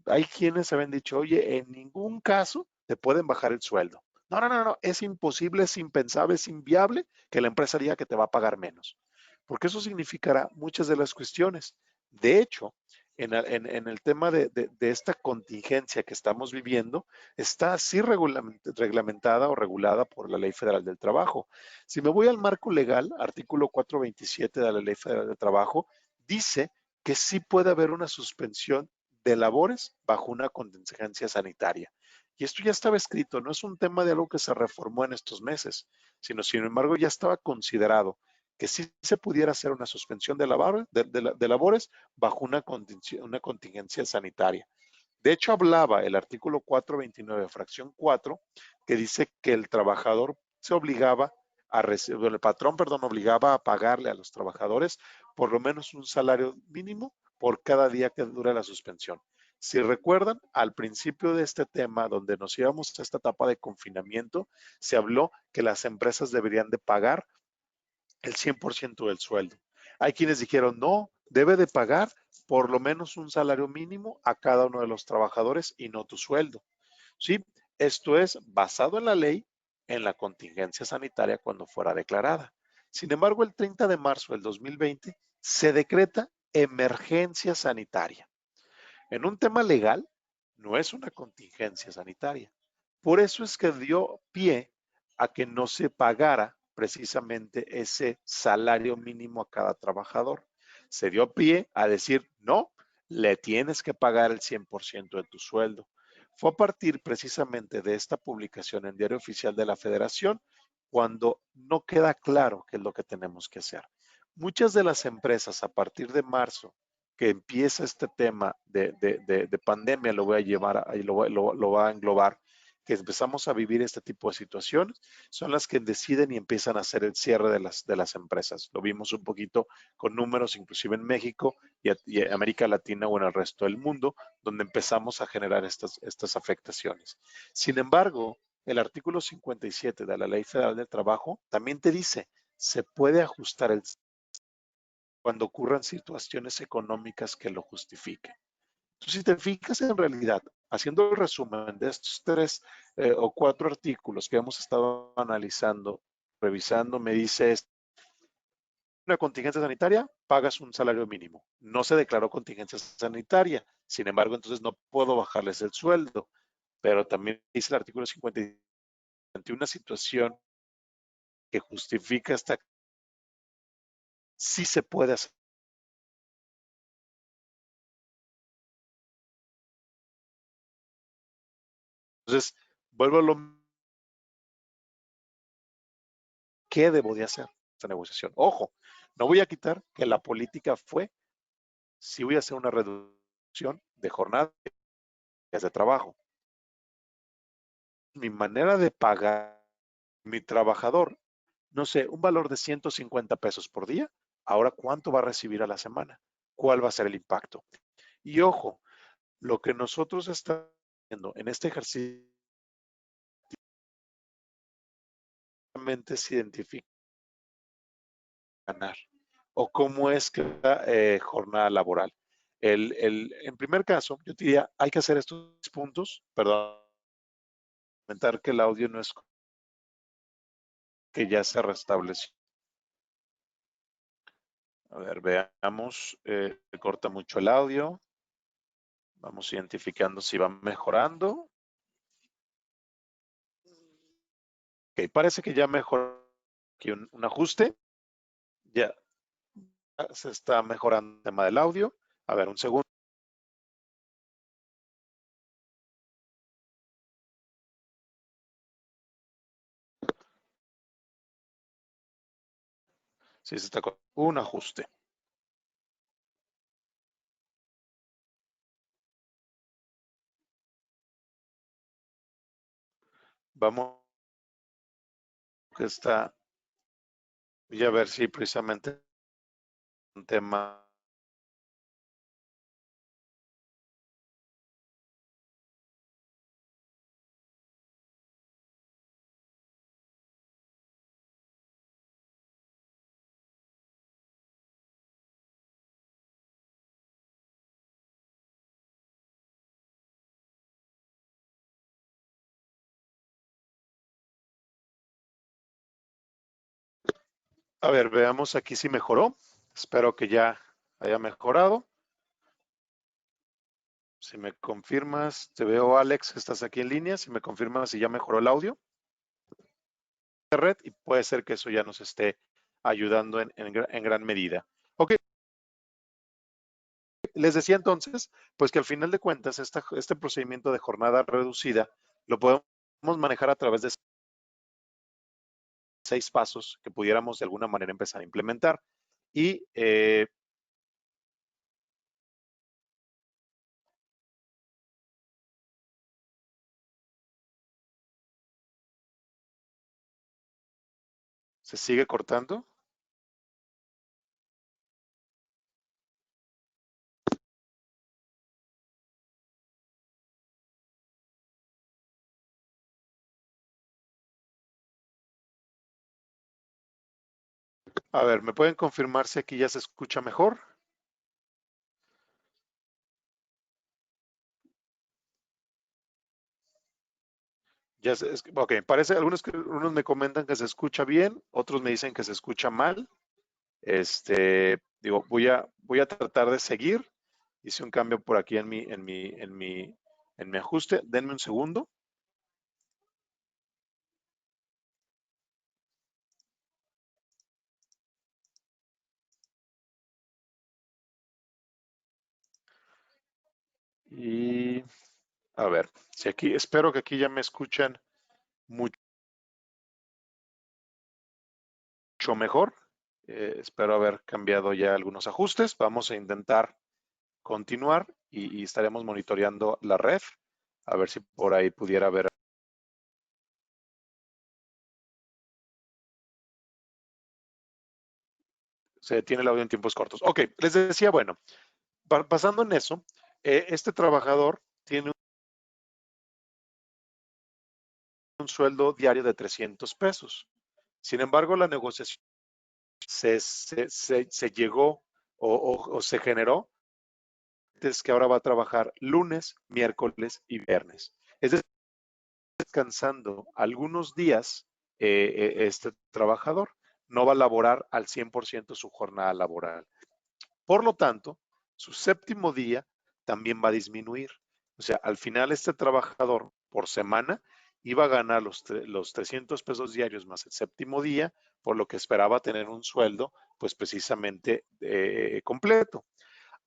hay quienes habían dicho, oye, en ningún caso te pueden bajar el sueldo. No, no, no, no, es imposible, es impensable, es inviable que la empresa diga que te va a pagar menos, porque eso significará muchas de las cuestiones. De hecho, en el tema de esta contingencia que estamos viviendo, está así reglamentada o regulada por la Ley Federal del Trabajo. Si me voy al marco legal, artículo 427 de la Ley Federal del Trabajo, dice que sí puede haber una suspensión de labores bajo una contingencia sanitaria. Y esto ya estaba escrito, no es un tema de algo que se reformó en estos meses, sino sin embargo ya estaba considerado que sí se pudiera hacer una suspensión de labores bajo una contingencia sanitaria. De hecho, hablaba el artículo 429, fracción 4, que dice que el trabajador se obligaba a recibir, el patrón, perdón, obligaba a pagarle a los trabajadores por lo menos un salario mínimo por cada día que dura la suspensión. Si recuerdan, al principio de este tema, donde nos íbamos a esta etapa de confinamiento, se habló que las empresas deberían de pagar el 100% del sueldo. Hay quienes dijeron, no, debe de pagar por lo menos un salario mínimo a cada uno de los trabajadores y no tu sueldo. ¿Sí? Esto es basado en la ley, en la contingencia sanitaria cuando fuera declarada. Sin embargo, el 30 de marzo del 2020 se decreta emergencia sanitaria. En un tema legal, no es una contingencia sanitaria. Por eso es que dio pie a que no se pagara precisamente ese salario mínimo a cada trabajador. Se dio pie a decir, no, le tienes que pagar el 100% de tu sueldo. Fue a partir precisamente de esta publicación en Diario Oficial de la Federación cuando no queda claro qué es lo que tenemos que hacer. Muchas de las empresas a partir de marzo que empieza este tema de pandemia, lo voy a llevar, lo va a englobar, que empezamos a vivir este tipo de situaciones, son las que deciden y empiezan a hacer el cierre de las empresas. Lo vimos un poquito con números, inclusive en México y América Latina o en el resto del mundo, donde empezamos a generar estas afectaciones. Sin embargo, el artículo 57 de la Ley Federal del Trabajo también te dice, se puede ajustar el cuando ocurran situaciones económicas que lo justifiquen. Entonces, si te fijas en realidad, haciendo el resumen de estos tres o cuatro artículos que hemos estado analizando, revisando, me dice una contingencia sanitaria, pagas un salario mínimo. No se declaró contingencia sanitaria, sin embargo, entonces no puedo bajarles el sueldo, pero también dice el artículo 50, ante una situación que justifica esta, sí se puede hacer. Entonces, vuelvo a lo que debo de hacer esta negociación. Ojo, no voy a quitar que la política fue, si voy a hacer una reducción de jornada de trabajo. Mi manera de pagar mi trabajador, no sé, un valor de 150 pesos por día, ahora cuánto va a recibir a la semana, cuál va a ser el impacto. Y ojo, lo que nosotros estamos haciendo en este ejercicio es identificar o cómo es que la jornada laboral. En primer caso, yo diría, hay que hacer estos puntos, perdón, comentar que el audio no es que ya se restableció. A ver, veamos, se corta mucho el audio. Vamos identificando si va mejorando. Ok, parece que ya mejoró aquí un ajuste. Ya se está mejorando el tema del audio. A ver, un segundo. Sí, se está con un ajuste. Vamos, que está, voy a ver si precisamente un tema. A ver, veamos aquí si mejoró. Espero que ya haya mejorado. Si me confirmas, te veo Alex, que estás aquí en línea, si me confirmas si ya mejoró el audio de red y puede ser que eso ya nos esté ayudando en gran medida. Ok, les decía entonces, pues que al final de cuentas este procedimiento de jornada reducida lo podemos manejar a través de 6 pasos que pudiéramos de alguna manera empezar a implementar. Y se sigue cortando. A ver, ¿me pueden confirmar si aquí ya se escucha mejor? Ok, parece, unos me comentan que se escucha bien, otros me dicen que se escucha mal. Digo, voy a tratar de seguir. Hice un cambio por aquí en mi ajuste. Denme un segundo. Y a ver, si aquí, espero que aquí ya me escuchan mucho mejor. Espero haber cambiado ya algunos ajustes. Vamos a intentar continuar y estaremos monitoreando la red. A ver si por ahí pudiera ver. Se detiene el audio en tiempos cortos. Ok, les decía, bueno, pasando en eso, este trabajador tiene un sueldo diario de 300 pesos. Sin embargo, la negociación se llegó o se generó es que ahora va a trabajar lunes, miércoles y viernes. Es decir, descansando algunos días este trabajador. No va a laborar al 100% su jornada laboral. Por lo tanto, su séptimo día también va a disminuir. O sea, al final este trabajador por semana iba a ganar los 300 pesos diarios más el séptimo día, por lo que esperaba tener un sueldo, pues precisamente completo.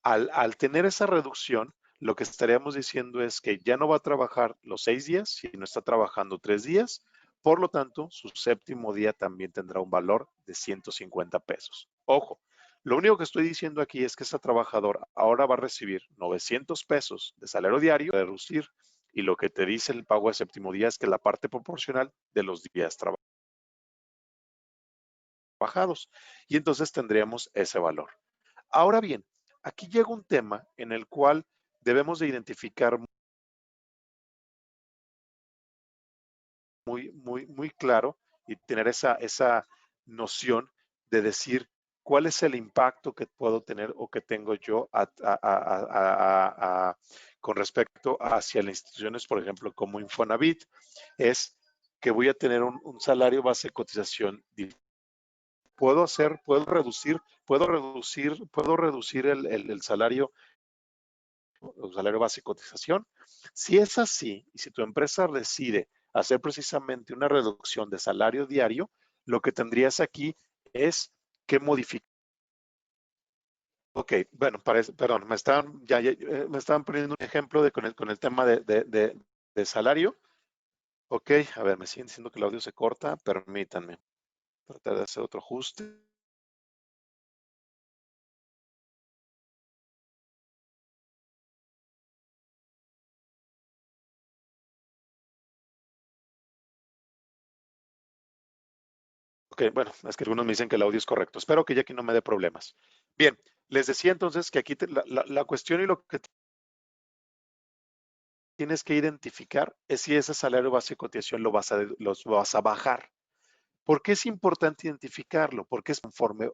Al tener esa reducción, lo que estaríamos diciendo es que ya no va a trabajar los 6 días, sino está trabajando 3 días. Por lo tanto, su séptimo día también tendrá un valor de 150 pesos. Ojo, lo único que estoy diciendo aquí es que ese trabajador ahora va a recibir 900 pesos de salario diario, de reducir, y lo que te dice el pago de séptimo día es que la parte proporcional de los días trabajados. Y entonces tendríamos ese valor. Ahora bien, aquí llega un tema en el cual debemos de identificar muy claro y tener esa noción de decir cuál es el impacto que puedo tener o que tengo yo con respecto hacia las instituciones, por ejemplo, como Infonavit, es que voy a tener un salario base de cotización. Puedo reducir el salario base de cotización. Si es así, y si tu empresa decide hacer precisamente una reducción de salario diario, lo que tendrías aquí es que modificar. Ok, bueno, perdón, me estaban poniendo un ejemplo con el tema de salario. Ok, a ver, me siguen diciendo que el audio se corta, permítanme tratar de hacer otro ajuste. Ok, bueno, es que algunos me dicen que el audio es correcto. Espero que ya aquí no me dé problemas. Bien, les decía entonces que aquí la cuestión y lo que tienes que identificar es si ese salario base de cotización los vas a bajar. ¿Por qué es importante identificarlo? Porque es conforme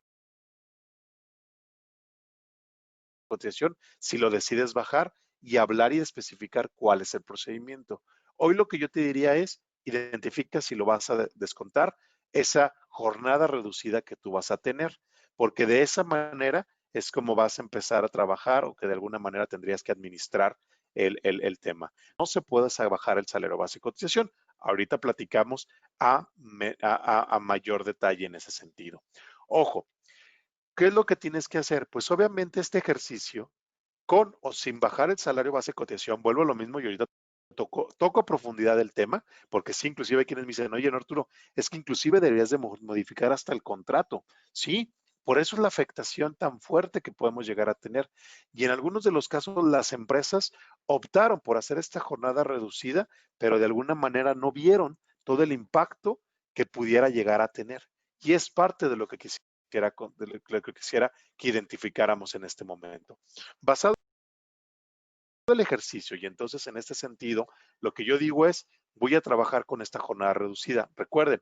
cotización si lo decides bajar y hablar y especificar cuál es el procedimiento. Hoy lo que yo te diría es identifica si lo vas a descontar esa jornada reducida que tú vas a tener, porque de esa manera es como vas a empezar a trabajar o que de alguna manera tendrías que administrar el tema. No se puede bajar el salario base de cotización. Ahorita platicamos a mayor detalle en ese sentido. Ojo, ¿qué es lo que tienes que hacer? Pues obviamente este ejercicio, con o sin bajar el salario base de cotización, vuelvo a lo mismo y ahorita toco a profundidad el tema, porque sí, inclusive hay quienes me dicen, oye, no, Arturo, es que inclusive deberías de modificar hasta el contrato. Sí, por eso es la afectación tan fuerte que podemos llegar a tener. Y en algunos de los casos las empresas optaron por hacer esta jornada reducida, pero de alguna manera no vieron todo el impacto que pudiera llegar a tener. Y es parte de lo que quisiera que identificáramos en este momento. Basado el ejercicio y entonces en este sentido, lo que yo digo es, voy a trabajar con esta jornada reducida. Recuerden,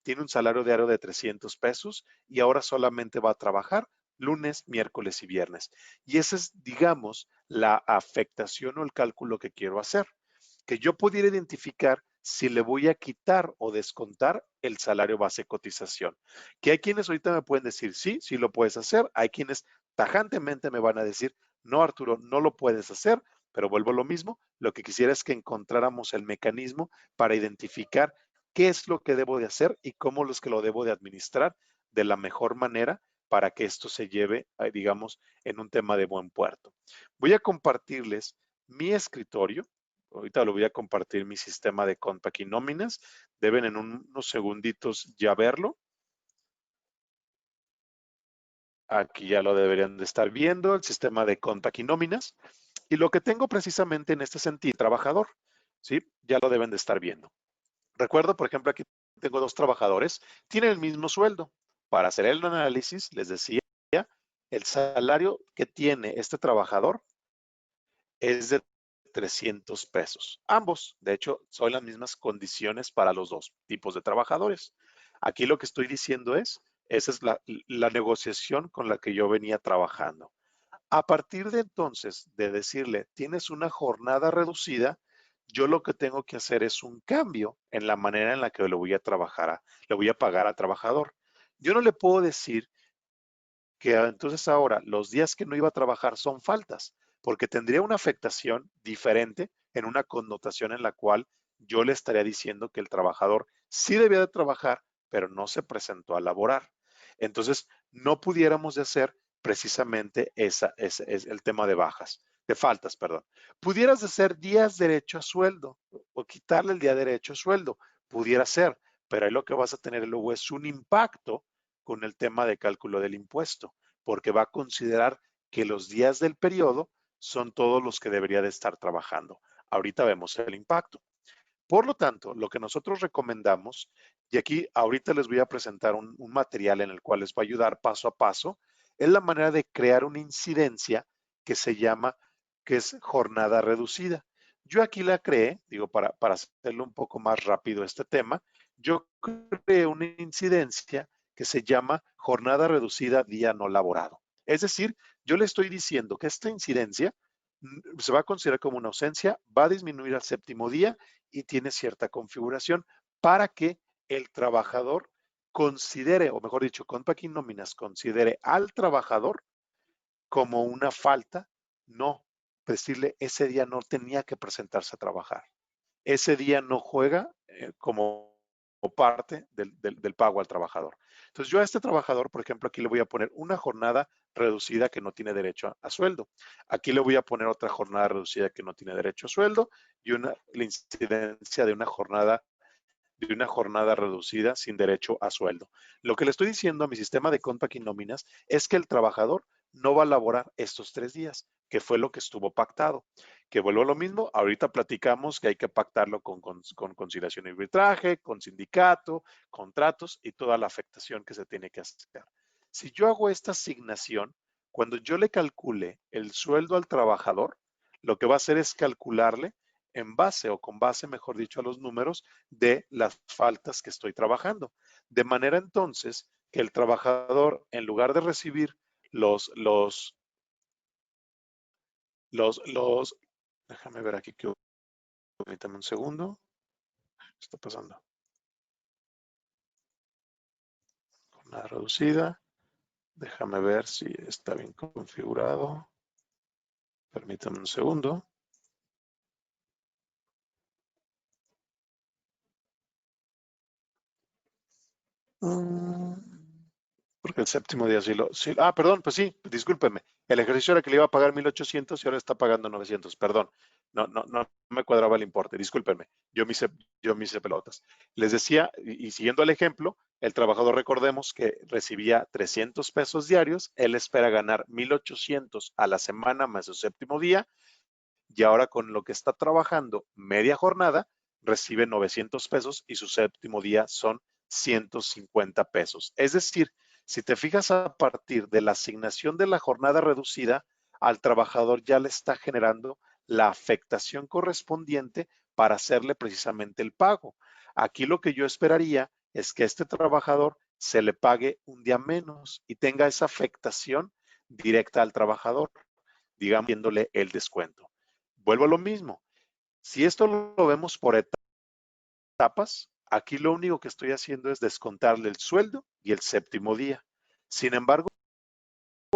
tiene un salario diario de 300 pesos y ahora solamente va a trabajar lunes, miércoles y viernes. Y esa es, digamos, la afectación o el cálculo que quiero hacer. Que yo pudiera identificar si le voy a quitar o descontar el salario base de cotización. Que hay quienes ahorita me pueden decir, sí, sí lo puedes hacer. Hay quienes tajantemente me van a decir, no, Arturo, no lo puedes hacer, pero vuelvo a lo mismo. Lo que quisiera es que encontráramos el mecanismo para identificar qué es lo que debo de hacer y cómo es que lo debo de administrar de la mejor manera para que esto se lleve, digamos, en un tema de buen puerto. Voy a compartirles mi escritorio. Ahorita lo voy a compartir mi sistema de Compact y nóminas. Deben en unos segunditos ya verlo. Aquí ya lo deberían de estar viendo, el sistema de Compact y nóminas. Y lo que tengo precisamente en este sentido, trabajador, ¿sí? Ya lo deben de estar viendo. Recuerdo, por ejemplo, aquí tengo dos trabajadores, tienen el mismo sueldo. Para hacer el análisis, les decía, el salario que tiene este trabajador es de 300 pesos. Ambos, de hecho, son las mismas condiciones para los dos tipos de trabajadores. Aquí lo que estoy diciendo es, esa es la negociación con la que yo venía trabajando. A partir de entonces, de decirle, tienes una jornada reducida, yo lo que tengo que hacer es un cambio en la manera en la que le voy a trabajar, le voy a pagar al trabajador. Yo no le puedo decir que entonces ahora los días que no iba a trabajar son faltas, porque tendría una afectación diferente en una connotación en la cual yo le estaría diciendo que el trabajador sí debía de trabajar, pero no se presentó a laborar. Entonces, no pudiéramos de hacer precisamente es el tema de bajas, de faltas, perdón. Pudieras de ser días derecho a sueldo o quitarle el día derecho a sueldo, pudiera ser, pero ahí lo que vas a tener luego es un impacto con el tema de cálculo del impuesto, porque va a considerar que los días del periodo son todos los que debería de estar trabajando. Ahorita vemos el impacto. Por lo tanto, lo que nosotros recomendamos, y aquí ahorita les voy a presentar un material en el cual les va a ayudar paso a paso, es la manera de crear una incidencia que se llama, que es jornada reducida. Yo aquí la creé, digo, para hacerlo un poco más rápido este tema, yo creé una incidencia que se llama jornada reducida día no laborado. Es decir, yo le estoy diciendo que esta incidencia se va a considerar como una ausencia, va a disminuir al séptimo día y tiene cierta configuración para que el trabajador considere, o mejor dicho, Compact y nóminas considere al trabajador como una falta, no decirle ese día no tenía que presentarse a trabajar. Ese día no juega como parte del pago al trabajador. Entonces yo a este trabajador, por ejemplo, aquí le voy a poner una jornada reducida que no tiene derecho a sueldo. Aquí le voy a poner otra jornada reducida que no tiene derecho a sueldo y la incidencia de una jornada reducida sin derecho a sueldo. Lo que le estoy diciendo a mi sistema de Compact y nóminas es que el trabajador no va a laborar estos 3 días, que fue lo que estuvo pactado. Que vuelvo a lo mismo, ahorita platicamos que hay que pactarlo con conciliación y arbitraje, con sindicato, contratos y toda la afectación que se tiene que hacer. Si yo hago esta asignación, cuando yo le calcule el sueldo al trabajador, lo que va a hacer es calcularle en base o con base, mejor dicho, a los números de las faltas que estoy trabajando. De manera entonces que el trabajador, en lugar de recibir los, déjame ver aquí que permítame un segundo, ¿qué está pasando? Jornada reducida, déjame ver si está bien configurado. Permítame un segundo. Porque el séptimo día perdón, pues sí, discúlpeme. El ejercicio era que le iba a pagar 1,800 y ahora está pagando 900. Perdón. No me cuadraba el importe. Discúlpenme. Yo me hice pelotas. Les decía, y siguiendo el ejemplo, el trabajador, recordemos que recibía 300 pesos diarios. Él espera ganar 1,800 a la semana más su séptimo día. Y ahora con lo que está trabajando media jornada, recibe 900 pesos y su séptimo día son 150 pesos. Es decir, si te fijas, a partir de la asignación de la jornada reducida, al trabajador ya le está generando la afectación correspondiente para hacerle precisamente el pago. Aquí lo que yo esperaría es que a este trabajador se le pague un día menos y tenga esa afectación directa al trabajador, digamos, viéndole el descuento. Vuelvo a lo mismo. Si esto lo vemos por etapas, aquí lo único que estoy haciendo es descontarle el sueldo y el séptimo día. Sin embargo,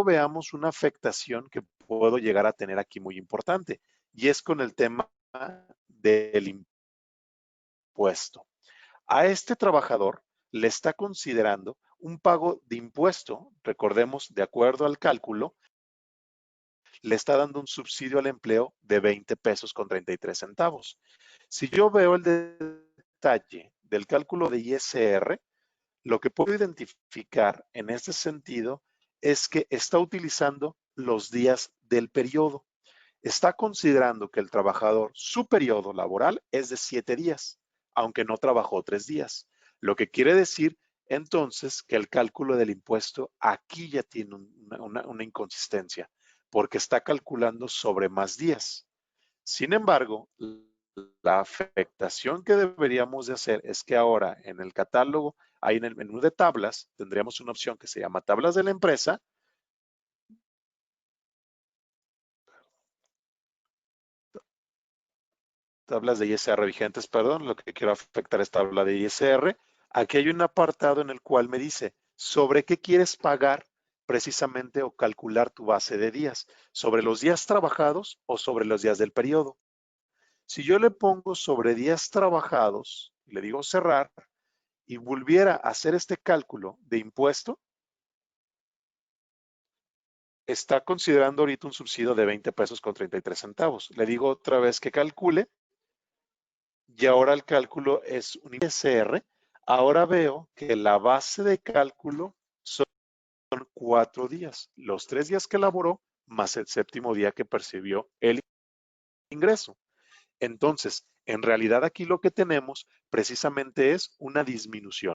veamos una afectación que puedo llegar a tener aquí muy importante, y es con el tema del impuesto. A este trabajador le está considerando un pago de impuesto, recordemos, de acuerdo al cálculo, le está dando un subsidio al empleo de 20 pesos con 33 centavos. Si yo veo el detalle del cálculo de ISR, lo que puedo identificar en este sentido es que está utilizando los días del periodo. Está considerando que el trabajador, su periodo laboral es de 7 días, aunque no trabajó 3 días. Lo que quiere decir entonces que el cálculo del impuesto aquí ya tiene una inconsistencia, porque está calculando sobre más días. Sin embargo, la afectación que deberíamos de hacer es que ahora en el catálogo, ahí en el menú de tablas, tendríamos una opción que se llama tablas de la empresa. Tablas de ISR vigentes, perdón, lo que quiero afectar es tabla de ISR. Aquí hay un apartado en el cual me dice sobre qué quieres pagar precisamente o calcular tu base de días, sobre los días trabajados o sobre los días del periodo. Si yo le pongo sobre días trabajados, le digo cerrar y volviera a hacer este cálculo de impuesto, está considerando ahorita un subsidio de 20 pesos con 33 centavos. Le digo otra vez que calcule y ahora el cálculo es un ISR. Ahora veo que la base de cálculo son 4 días, los 3 días que elaboró más el séptimo día que percibió el ingreso. Entonces, en realidad aquí lo que tenemos precisamente es una disminución.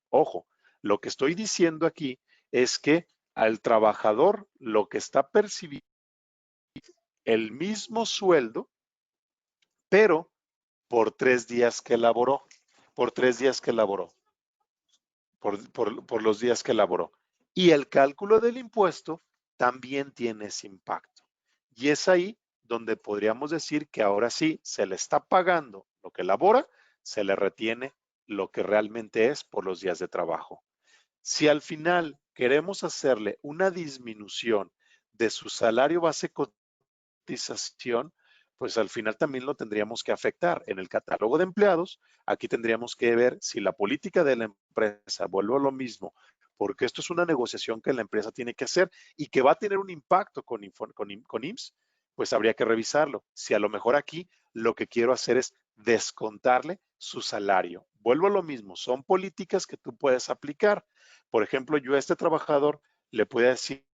Ojo, lo que estoy diciendo aquí es que al trabajador lo que está percibiendo el mismo sueldo, pero por 3 días que elaboró, por 3 días que elaboró. Por los días que elaboró. Y el cálculo del impuesto también tiene ese impacto. Y es ahí donde podríamos decir que ahora sí se le está pagando lo que elabora, se le retiene lo que realmente es por los días de trabajo. Si al final queremos hacerle una disminución de su salario base cotización, pues al final también lo tendríamos que afectar. En el catálogo de empleados, aquí tendríamos que ver si la política de la empresa, vuelvo a lo mismo, porque esto es una negociación que la empresa tiene que hacer y que va a tener un impacto con IMSS, pues habría que revisarlo. Si a lo mejor aquí lo que quiero hacer es descontarle su salario. Vuelvo a lo mismo, son políticas que tú puedes aplicar. Por ejemplo, yo a este trabajador le puedo decir,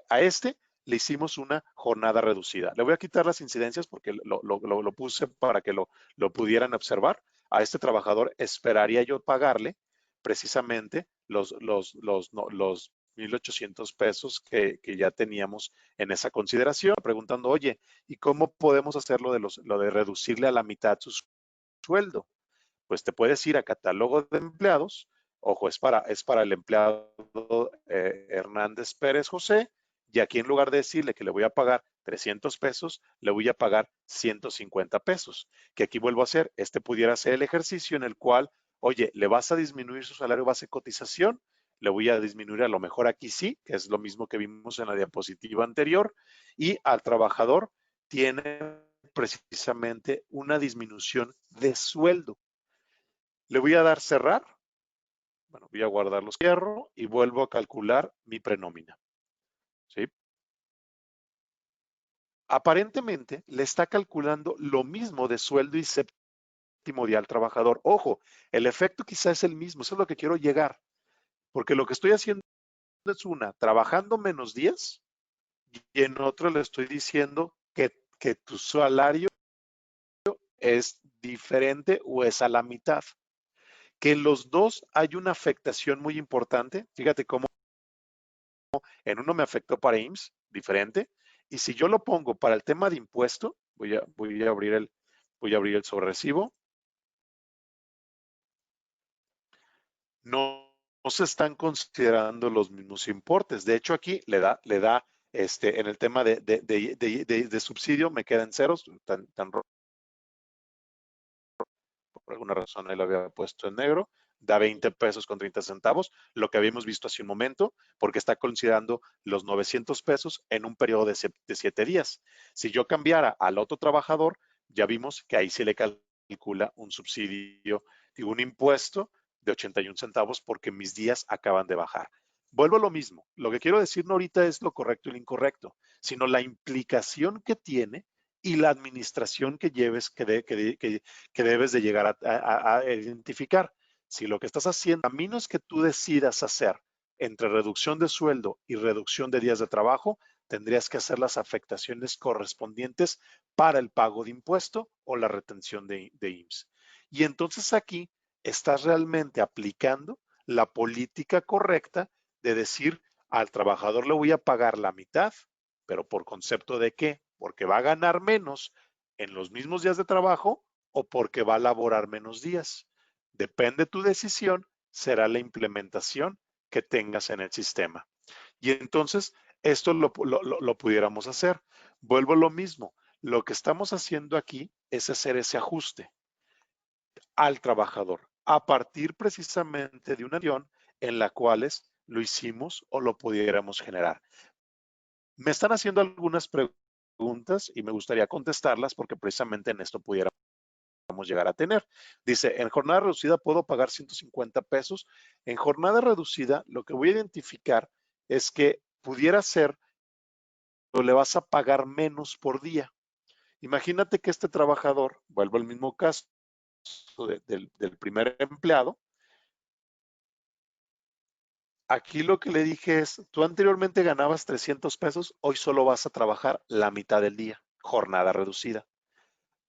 a este le hicimos una jornada reducida. Le voy a quitar las incidencias porque lo puse para que lo pudieran observar. A este trabajador esperaría yo pagarle precisamente los 1,800 pesos que ya teníamos en esa consideración. Preguntando, oye, ¿y cómo podemos hacerlo lo de reducirle a la mitad su sueldo? Pues te puedes ir a catálogo de empleados. Ojo, es para el empleado Hernández Pérez José, y aquí en lugar de decirle que le voy a pagar 300 pesos, le voy a pagar 150 pesos. Que aquí vuelvo a hacer, pudiera ser el ejercicio en el cual, oye, le vas a disminuir su salario base de cotización, le voy a disminuir a lo mejor aquí sí, que es lo mismo que vimos en la diapositiva anterior, y al trabajador tiene precisamente una disminución de sueldo. Le voy a dar cerrar, bueno, voy a guardar los cierro y vuelvo a calcular mi prenómina, ¿sí? Aparentemente le está calculando lo mismo de sueldo y séptimo día al trabajador. Ojo, el efecto quizá es el mismo, eso es lo que quiero llegar, porque lo que estoy haciendo es una, trabajando menos días y en otra le estoy diciendo que tu salario es diferente o es a la mitad. Que en los dos hay una afectación muy importante. Fíjate cómo en uno me afectó para IMSS, diferente. Y si yo lo pongo para el tema de impuesto, voy a abrir el sobrerecibo. No, no se están considerando los mismos importes. De hecho, aquí le da en el tema de subsidio, me quedan ceros, tan por alguna razón él lo había puesto en negro, da 20 pesos con 30 centavos, lo que habíamos visto hace un momento, porque está considerando los 900 pesos en un periodo de 7 días. Si yo cambiara al otro trabajador, ya vimos que ahí se le calcula un subsidio, digo, un impuesto de 81 centavos porque mis días acaban de bajar. Vuelvo a lo mismo. Lo que quiero decir no ahorita es lo correcto y lo incorrecto, sino la implicación que tiene y la administración que lleves, que debes de llegar a identificar. Si lo que estás haciendo, a menos que tú decidas hacer entre reducción de sueldo y reducción de días de trabajo, tendrías que hacer las afectaciones correspondientes para el pago de impuesto o la retención de IMSS. Y entonces aquí estás realmente aplicando la política correcta de decir al trabajador le voy a pagar la mitad, pero por concepto de qué? Porque va a ganar menos en los mismos días de trabajo o porque va a laborar menos días. Depende de tu decisión, será la implementación que tengas en el sistema. Y entonces, esto lo pudiéramos hacer. Vuelvo a lo mismo. Lo que estamos haciendo aquí es hacer ese ajuste al trabajador a partir precisamente de una acción en la cual lo hicimos o lo pudiéramos generar. Me están haciendo algunas preguntas y me gustaría contestarlas porque precisamente en esto pudiéramos llegar a tener. Dice, en jornada reducida puedo pagar 150 pesos. En jornada reducida, lo que voy a identificar es que pudiera ser o le vas a pagar menos por día. Imagínate que este trabajador, vuelvo al mismo caso del primer empleado, aquí lo que le dije es, tú anteriormente ganabas 300 pesos, hoy solo vas a trabajar la mitad del día, jornada reducida.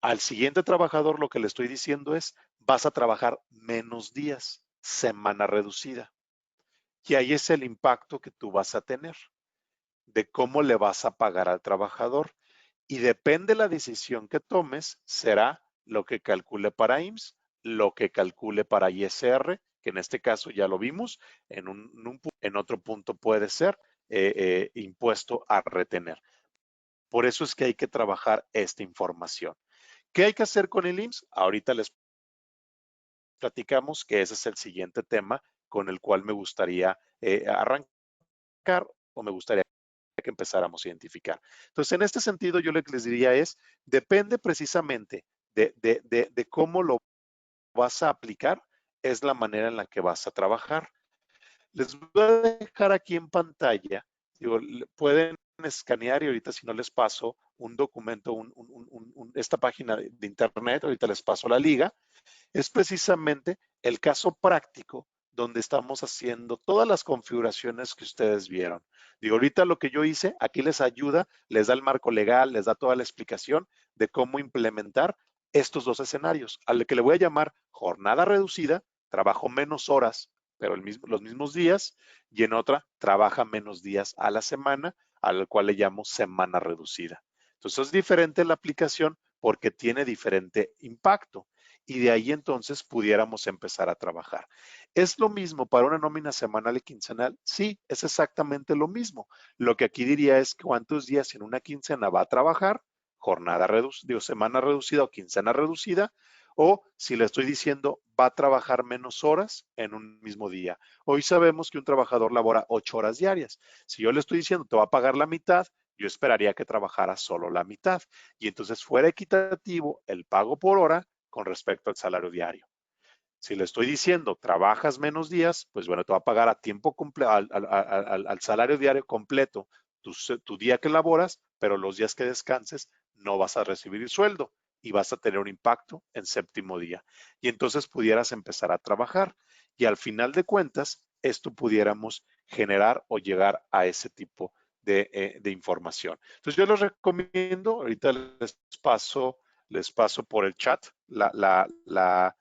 Al siguiente trabajador lo que le estoy diciendo es, vas a trabajar menos días, semana reducida. Y ahí es el impacto que tú vas a tener, de cómo le vas a pagar al trabajador. Y depende de la decisión que tomes, será lo que calcule para IMSS, lo que calcule para ISR, que en este caso ya lo vimos, en otro punto puede ser impuesto a retener. Por eso es que hay que trabajar esta información. ¿Qué hay que hacer con el IMSS? Ahorita les platicamos que ese es el siguiente tema con el cual me gustaría arrancar o me gustaría que empezáramos a identificar. Entonces, en este sentido, yo lo que les diría es, depende precisamente de cómo lo vas a aplicar, es la manera en la que vas a trabajar. Les voy a dejar aquí en pantalla, digo, pueden escanear y ahorita si no les paso un documento, esta página de internet, ahorita les paso la liga, es precisamente el caso práctico donde estamos haciendo todas las configuraciones que ustedes vieron. Digo, ahorita lo que yo hice, aquí les ayuda, les da el marco legal, les da toda la explicación de cómo implementar estos dos escenarios. Al que le voy a llamar jornada reducida, trabajo menos horas, pero los mismos días, y en otra, trabaja menos días a la semana, al cual le llamo semana reducida. Entonces es diferente la aplicación porque tiene diferente impacto y de ahí entonces pudiéramos empezar a trabajar. ¿Es lo mismo para una nómina semanal y quincenal? Sí, es exactamente lo mismo. Lo que aquí diría es cuántos días en una quincena va a trabajar, jornada reducida, semana reducida o quincena reducida, o si le estoy diciendo va a trabajar menos horas en un mismo día. Hoy sabemos que un trabajador labora 8 horas diarias. Si yo le estoy diciendo te va a pagar la mitad, yo esperaría que trabajara solo la mitad y entonces fuera equitativo el pago por hora con respecto al salario diario. Si le estoy diciendo trabajas menos días, pues bueno, te va a pagar a tiempo completo, al salario diario completo tu día que laboras, pero los días que descanses no vas a recibir el sueldo y vas a tener un impacto en séptimo día. Y entonces pudieras empezar a trabajar y al final de cuentas, esto pudiéramos generar o llegar a ese tipo de información. Entonces yo les recomiendo, ahorita les paso por el chat la, la,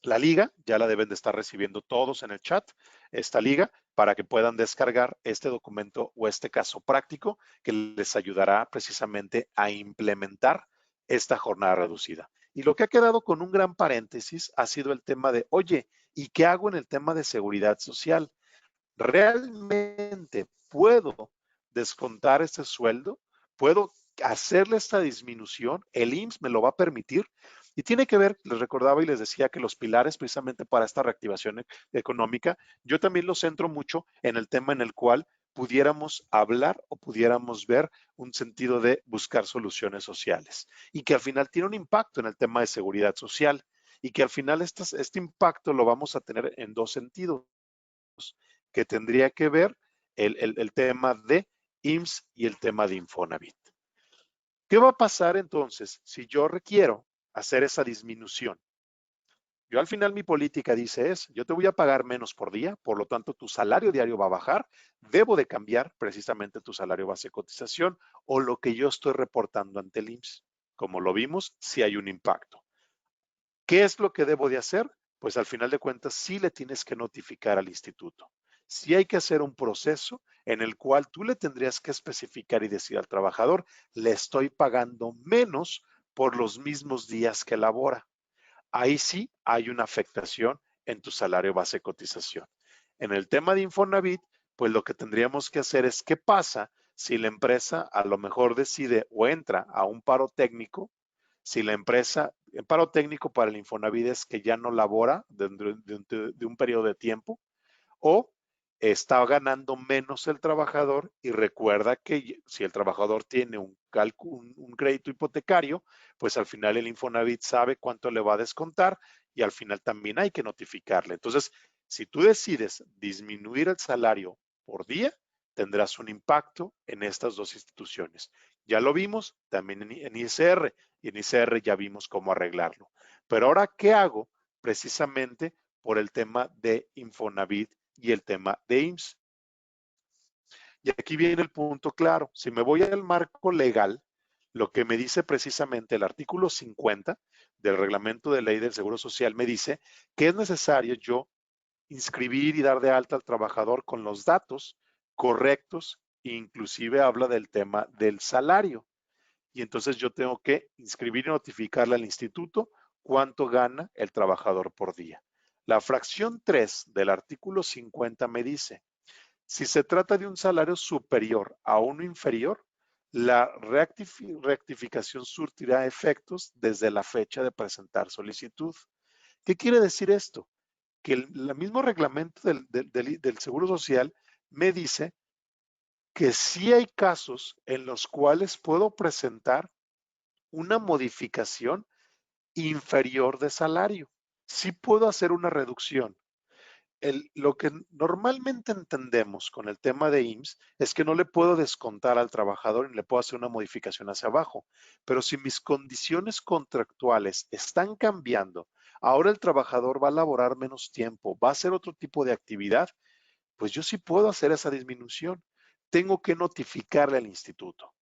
la liga, ya la deben de estar recibiendo todos en el chat, esta liga, para que puedan descargar este documento o este caso práctico que les ayudará precisamente a implementar esta jornada reducida. Y lo que ha quedado con un gran paréntesis ha sido el tema de, oye, ¿y qué hago en el tema de seguridad social? ¿Realmente puedo descontar este sueldo? ¿Puedo hacerle esta disminución? ¿El IMSS me lo va a permitir? Y tiene que ver, les recordaba y les decía que los pilares precisamente para esta reactivación económica, yo también lo centro mucho en el tema en el cual pudiéramos hablar o pudiéramos ver un sentido de buscar soluciones sociales y que al final tiene un impacto en el tema de seguridad social y que al final este impacto lo vamos a tener en dos sentidos que tendría que ver el tema de IMSS y el tema de Infonavit. ¿Qué va a pasar entonces si yo requiero hacer esa disminución? Yo al final mi política dice es, yo te voy a pagar menos por día, por lo tanto tu salario diario va a bajar, debo de cambiar precisamente tu salario base de cotización o lo que yo estoy reportando ante el IMSS. Como lo vimos, sí hay un impacto. ¿Qué es lo que debo de hacer? Pues al final de cuentas sí le tienes que notificar al instituto. Sí hay que hacer un proceso en el cual tú le tendrías que especificar y decir al trabajador, le estoy pagando menos por los mismos días que labora. Ahí sí hay una afectación en tu salario base de cotización. En el tema de Infonavit, pues lo que tendríamos que hacer es qué pasa si la empresa a lo mejor decide o entra a un paro técnico, si la empresa, en paro técnico para el Infonavit es que ya no labora dentro de un periodo de tiempo, o está ganando menos el trabajador y recuerda que si el trabajador tiene un crédito hipotecario, pues al final el Infonavit sabe cuánto le va a descontar y al final también hay que notificarle. Entonces, si tú decides disminuir el salario por día, tendrás un impacto en estas dos instituciones. Ya lo vimos también en ISR y en ISR ya vimos cómo arreglarlo. Pero ahora, ¿qué hago precisamente por el tema de Infonavit y el tema de IMSS? Y aquí viene el punto claro. Si me voy al marco legal, lo que me dice precisamente el artículo 50 del reglamento de ley del Seguro Social me dice que es necesario yo inscribir y dar de alta al trabajador con los datos correctos, inclusive habla del tema del salario. Y entonces yo tengo que inscribir y notificarle al instituto cuánto gana el trabajador por día. La fracción 3 del artículo 50 me dice, si se trata de un salario superior a uno inferior, la rectificación surtirá efectos desde la fecha de presentar solicitud. ¿Qué quiere decir esto? Que el mismo reglamento del Seguro Social me dice que sí hay casos en los cuales puedo presentar una modificación inferior de salario. Sí puedo hacer una reducción. Lo que normalmente entendemos con el tema de IMSS es que no le puedo descontar al trabajador y le puedo hacer una modificación hacia abajo. Pero si mis condiciones contractuales están cambiando, ahora el trabajador va a laborar menos tiempo, va a hacer otro tipo de actividad, pues yo sí puedo hacer esa disminución. Tengo que notificarle al instituto.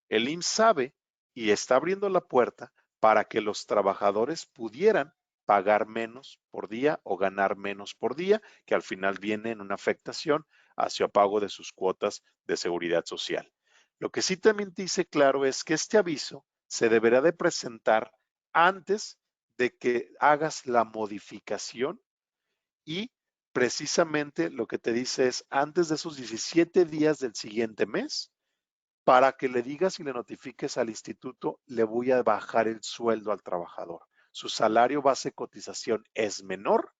El IMSS sabe y está abriendo la puerta para que los trabajadores pudieran pagar menos por día o ganar menos por día, que al final viene en una afectación hacia pago de sus cuotas de seguridad social. Lo que sí también dice claro es que este aviso se deberá de presentar antes de que hagas la modificación y precisamente lo que te dice es antes de esos 17 días del siguiente mes para que le digas y le notifiques al instituto, le voy a bajar el sueldo al trabajador. Su salario base de cotización es menor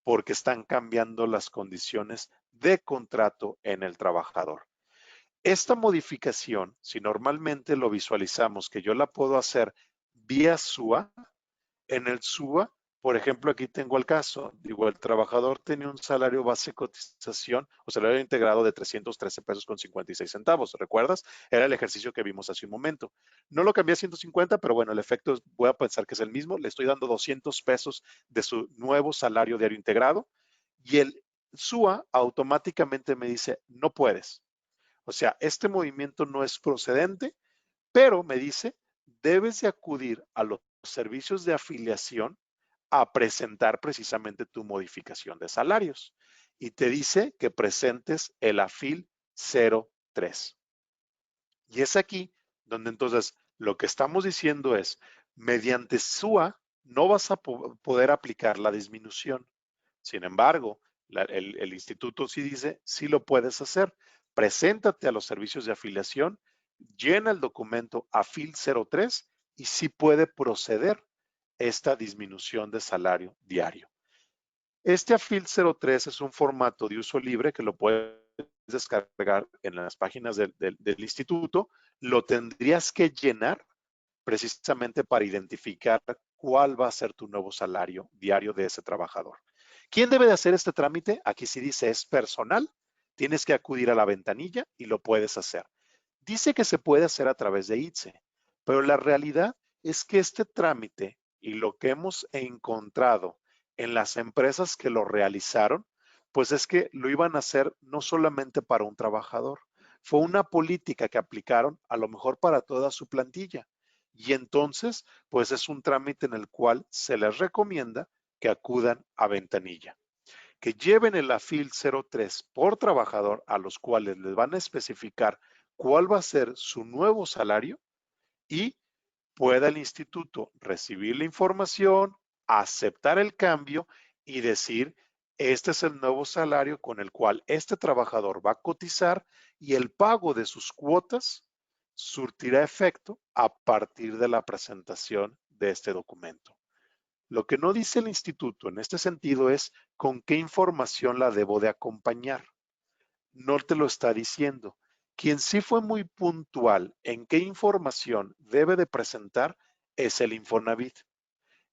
porque están cambiando las condiciones de contrato en el trabajador. Esta modificación, si normalmente lo visualizamos que yo la puedo hacer vía SUA, en el SUA, por ejemplo, aquí tengo el caso, digo, el trabajador tenía un salario base de cotización o salario integrado de 313 pesos con 56 centavos, ¿recuerdas? Era el ejercicio que vimos hace un momento. No lo cambié a 150, pero bueno, el efecto voy a pensar que es el mismo. Le estoy dando 200 pesos de su nuevo salario diario integrado y el SUA automáticamente me dice, no puedes. O sea, este movimiento no es procedente, pero me dice, debes de acudir a los servicios de afiliación a presentar precisamente tu modificación de salarios. Y te dice que presentes el AFIL 03. Y es aquí donde entonces lo que estamos diciendo es, mediante SUA no vas a poder aplicar la disminución. Sin embargo, el instituto sí dice, sí lo puedes hacer. Preséntate a los servicios de afiliación, llena el documento AFIL 03 y sí puede proceder esta disminución de salario diario. Este AFIL 03 es un formato de uso libre que lo puedes descargar en las páginas del instituto. Lo tendrías que llenar precisamente para identificar cuál va a ser tu nuevo salario diario de ese trabajador. ¿Quién debe de hacer este trámite? Aquí sí dice es personal. Tienes que acudir a la ventanilla y lo puedes hacer. Dice que se puede hacer a través de ITSE, pero la realidad es que este trámite y lo que hemos encontrado en las empresas que lo realizaron, pues es que lo iban a hacer no solamente para un trabajador, fue una política que aplicaron a lo mejor para toda su plantilla. Y entonces, pues es un trámite en el cual se les recomienda que acudan a ventanilla, que lleven el AFIL 03 por trabajador a los cuales les van a especificar cuál va a ser su nuevo salario y pueda el instituto recibir la información, aceptar el cambio y decir, este es el nuevo salario con el cual este trabajador va a cotizar y el pago de sus cuotas surtirá efecto a partir de la presentación de este documento. Lo que no dice el instituto en este sentido es con qué información la debo de acompañar. No te lo está diciendo. Quien sí fue muy puntual en qué información debe de presentar es el Infonavit.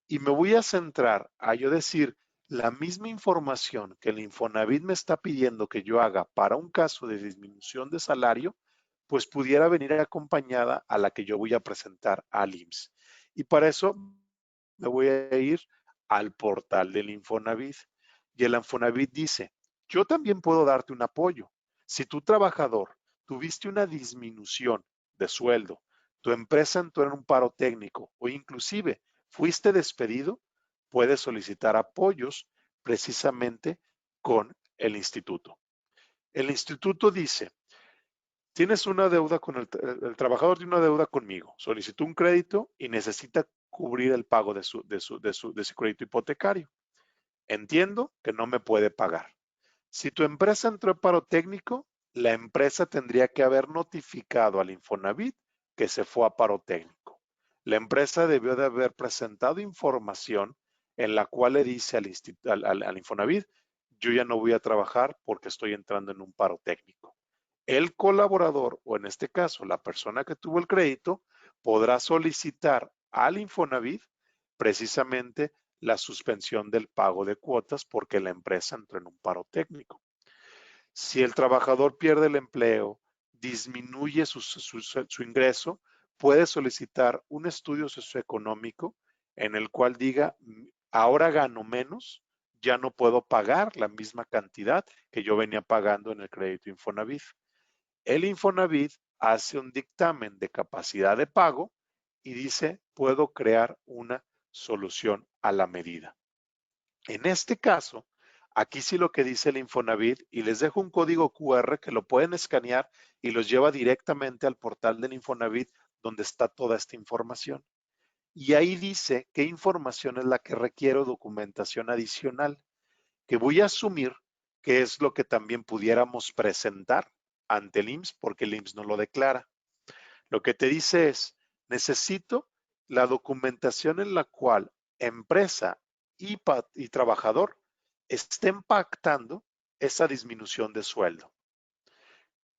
Y me voy a centrar a yo decir la misma información que el Infonavit me está pidiendo que yo haga para un caso de disminución de salario, pues pudiera venir acompañada a la que yo voy a presentar al IMSS. Y para eso me voy a ir al portal del Infonavit. Y el Infonavit dice, yo también puedo darte un apoyo. Si tu trabajador tuviste una disminución de sueldo, tu empresa entró en un paro técnico o inclusive fuiste despedido, puedes solicitar apoyos precisamente con el instituto. El instituto dice, tienes una deuda con el trabajador tiene una deuda conmigo, solicitó un crédito y necesita cubrir el pago de su crédito hipotecario. Entiendo que no me puede pagar. Si tu empresa entró en paro técnico, la empresa tendría que haber notificado al Infonavit que se fue a paro técnico. La empresa debió de haber presentado información en la cual le dice al Infonavit, yo ya no voy a trabajar porque estoy entrando en un paro técnico. El colaborador, o en este caso la persona que tuvo el crédito, podrá solicitar al Infonavit precisamente la suspensión del pago de cuotas porque la empresa entró en un paro técnico. Si el trabajador pierde el empleo, disminuye su ingreso, puede solicitar un estudio socioeconómico en el cual diga, ahora gano menos, ya no puedo pagar la misma cantidad que yo venía pagando en el crédito Infonavit. El Infonavit hace un dictamen de capacidad de pago y dice, puedo crear una solución a la medida. En este caso, aquí sí lo que dice el Infonavit, y les dejo un código QR que lo pueden escanear y los lleva directamente al portal del Infonavit donde está toda esta información. Y ahí dice qué información es la que requiero documentación adicional, que voy a asumir que es lo que también pudiéramos presentar ante el IMSS porque el IMSS no lo declara. Lo que te dice es, necesito la documentación en la cual empresa y trabajador estén pactando esa disminución de sueldo.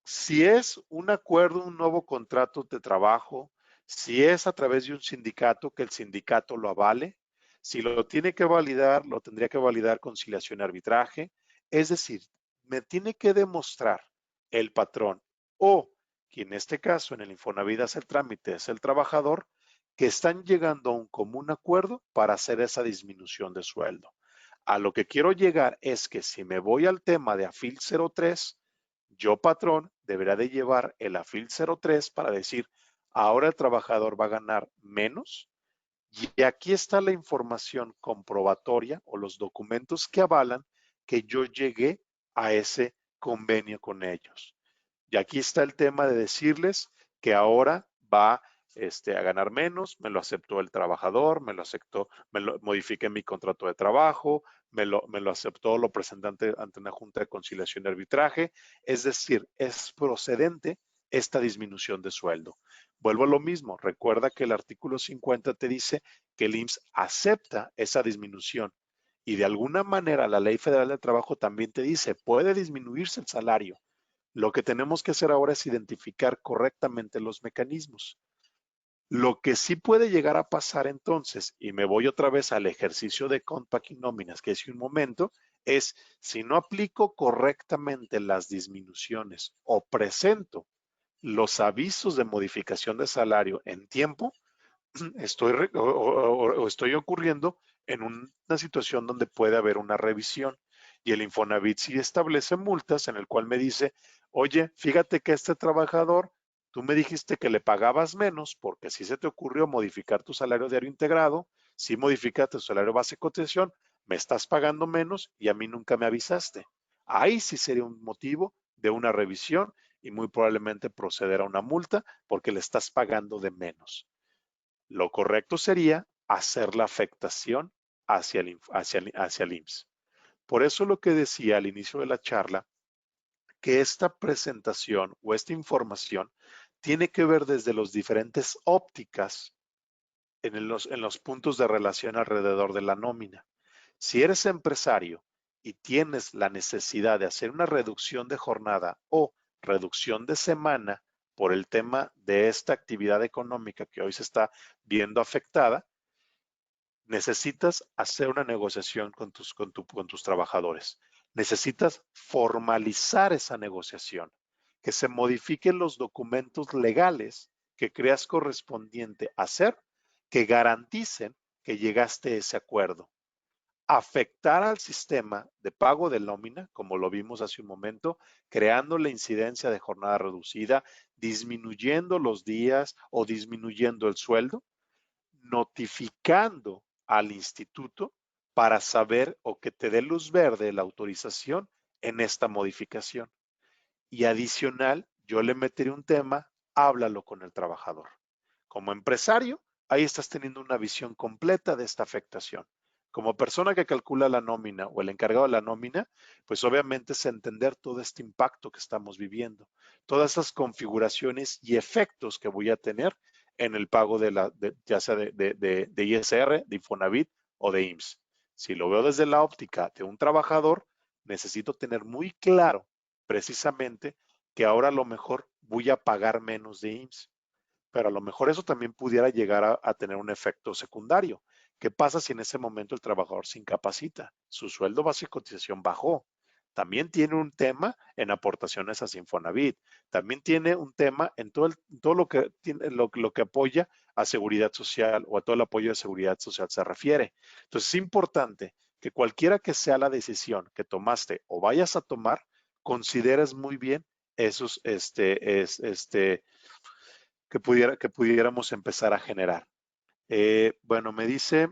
Si es un acuerdo, un nuevo contrato de trabajo, si es a través de un sindicato, que el sindicato lo avale, si lo tiene que validar, lo tendría que validar conciliación y arbitraje. Es decir, me tiene que demostrar el patrón o, que en este caso en el Infonavit hace el trámite, es el trabajador, que están llegando a un común acuerdo para hacer esa disminución de sueldo. A lo que quiero llegar es que si me voy al tema de AFIL 03, yo, patrón, deberá de llevar el AFIL 03 para decir, ahora el trabajador va a ganar menos. Y aquí está la información comprobatoria o los documentos que avalan que yo llegué a ese convenio con ellos. Y aquí está el tema de decirles que ahora va a ganar menos, me lo aceptó el trabajador, me lo aceptó, modifiqué mi contrato de trabajo, me lo aceptó, lo presenté ante una junta de conciliación y arbitraje. Es decir, es procedente esta disminución de sueldo. Vuelvo a lo mismo, recuerda que el artículo 50 te dice que el IMSS acepta esa disminución y de alguna manera la Ley Federal del Trabajo también te dice, puede disminuirse el salario. Lo que tenemos que hacer ahora es identificar correctamente los mecanismos. Lo que sí puede llegar a pasar entonces, y me voy otra vez al ejercicio de Compact Nóminas que hice un momento, es si no aplico correctamente las disminuciones o presento los avisos de modificación de salario en tiempo, estoy ocurriendo en una situación donde puede haber una revisión y el Infonavit sí establece multas en el cual me dice, oye, fíjate que este trabajador, tú me dijiste que le pagabas menos porque si se te ocurrió modificar tu salario diario integrado, si modificaste tu salario base de cotización, me estás pagando menos y a mí nunca me avisaste. Ahí sí sería un motivo de una revisión y muy probablemente proceder a una multa porque le estás pagando de menos. Lo correcto sería hacer la afectación hacia el IMSS. Por eso lo que decía al inicio de la charla, que esta presentación o esta información tiene que ver desde las diferentes ópticas en los puntos de relación alrededor de la nómina. Si eres empresario y tienes la necesidad de hacer una reducción de jornada o reducción de semana por el tema de esta actividad económica que hoy se está viendo afectada, necesitas hacer una negociación con tus trabajadores. Necesitas formalizar esa negociación, que se modifiquen los documentos legales que creas correspondiente hacer, que garanticen que llegaste a ese acuerdo. Afectar al sistema de pago de nómina, como lo vimos hace un momento, creando la incidencia de jornada reducida, disminuyendo los días o disminuyendo el sueldo, notificando al instituto para saber o que te dé luz verde la autorización en esta modificación. Y adicional, yo le meteré un tema, háblalo con el trabajador. Como empresario, ahí estás teniendo una visión completa de esta afectación. Como persona que calcula la nómina o el encargado de la nómina, pues obviamente es entender todo este impacto que estamos viviendo, todas esas configuraciones y efectos que voy a tener en el pago ya sea de ISR, de Infonavit o de IMSS. Si lo veo desde la óptica de un trabajador, necesito tener muy claro precisamente que ahora a lo mejor voy a pagar menos de IMSS, pero a lo mejor eso también pudiera llegar a tener un efecto secundario. ¿Qué pasa si en ese momento el trabajador se incapacita? Su sueldo base de cotización bajó. También tiene un tema en aportaciones a Infonavit. También tiene un tema en todo lo que tiene, lo que apoya a seguridad social o a todo el apoyo de seguridad social se refiere. Entonces es importante que cualquiera que sea la decisión que tomaste o vayas a tomar, consideres muy bien esos, que pudiéramos empezar a generar. Bueno, me dice,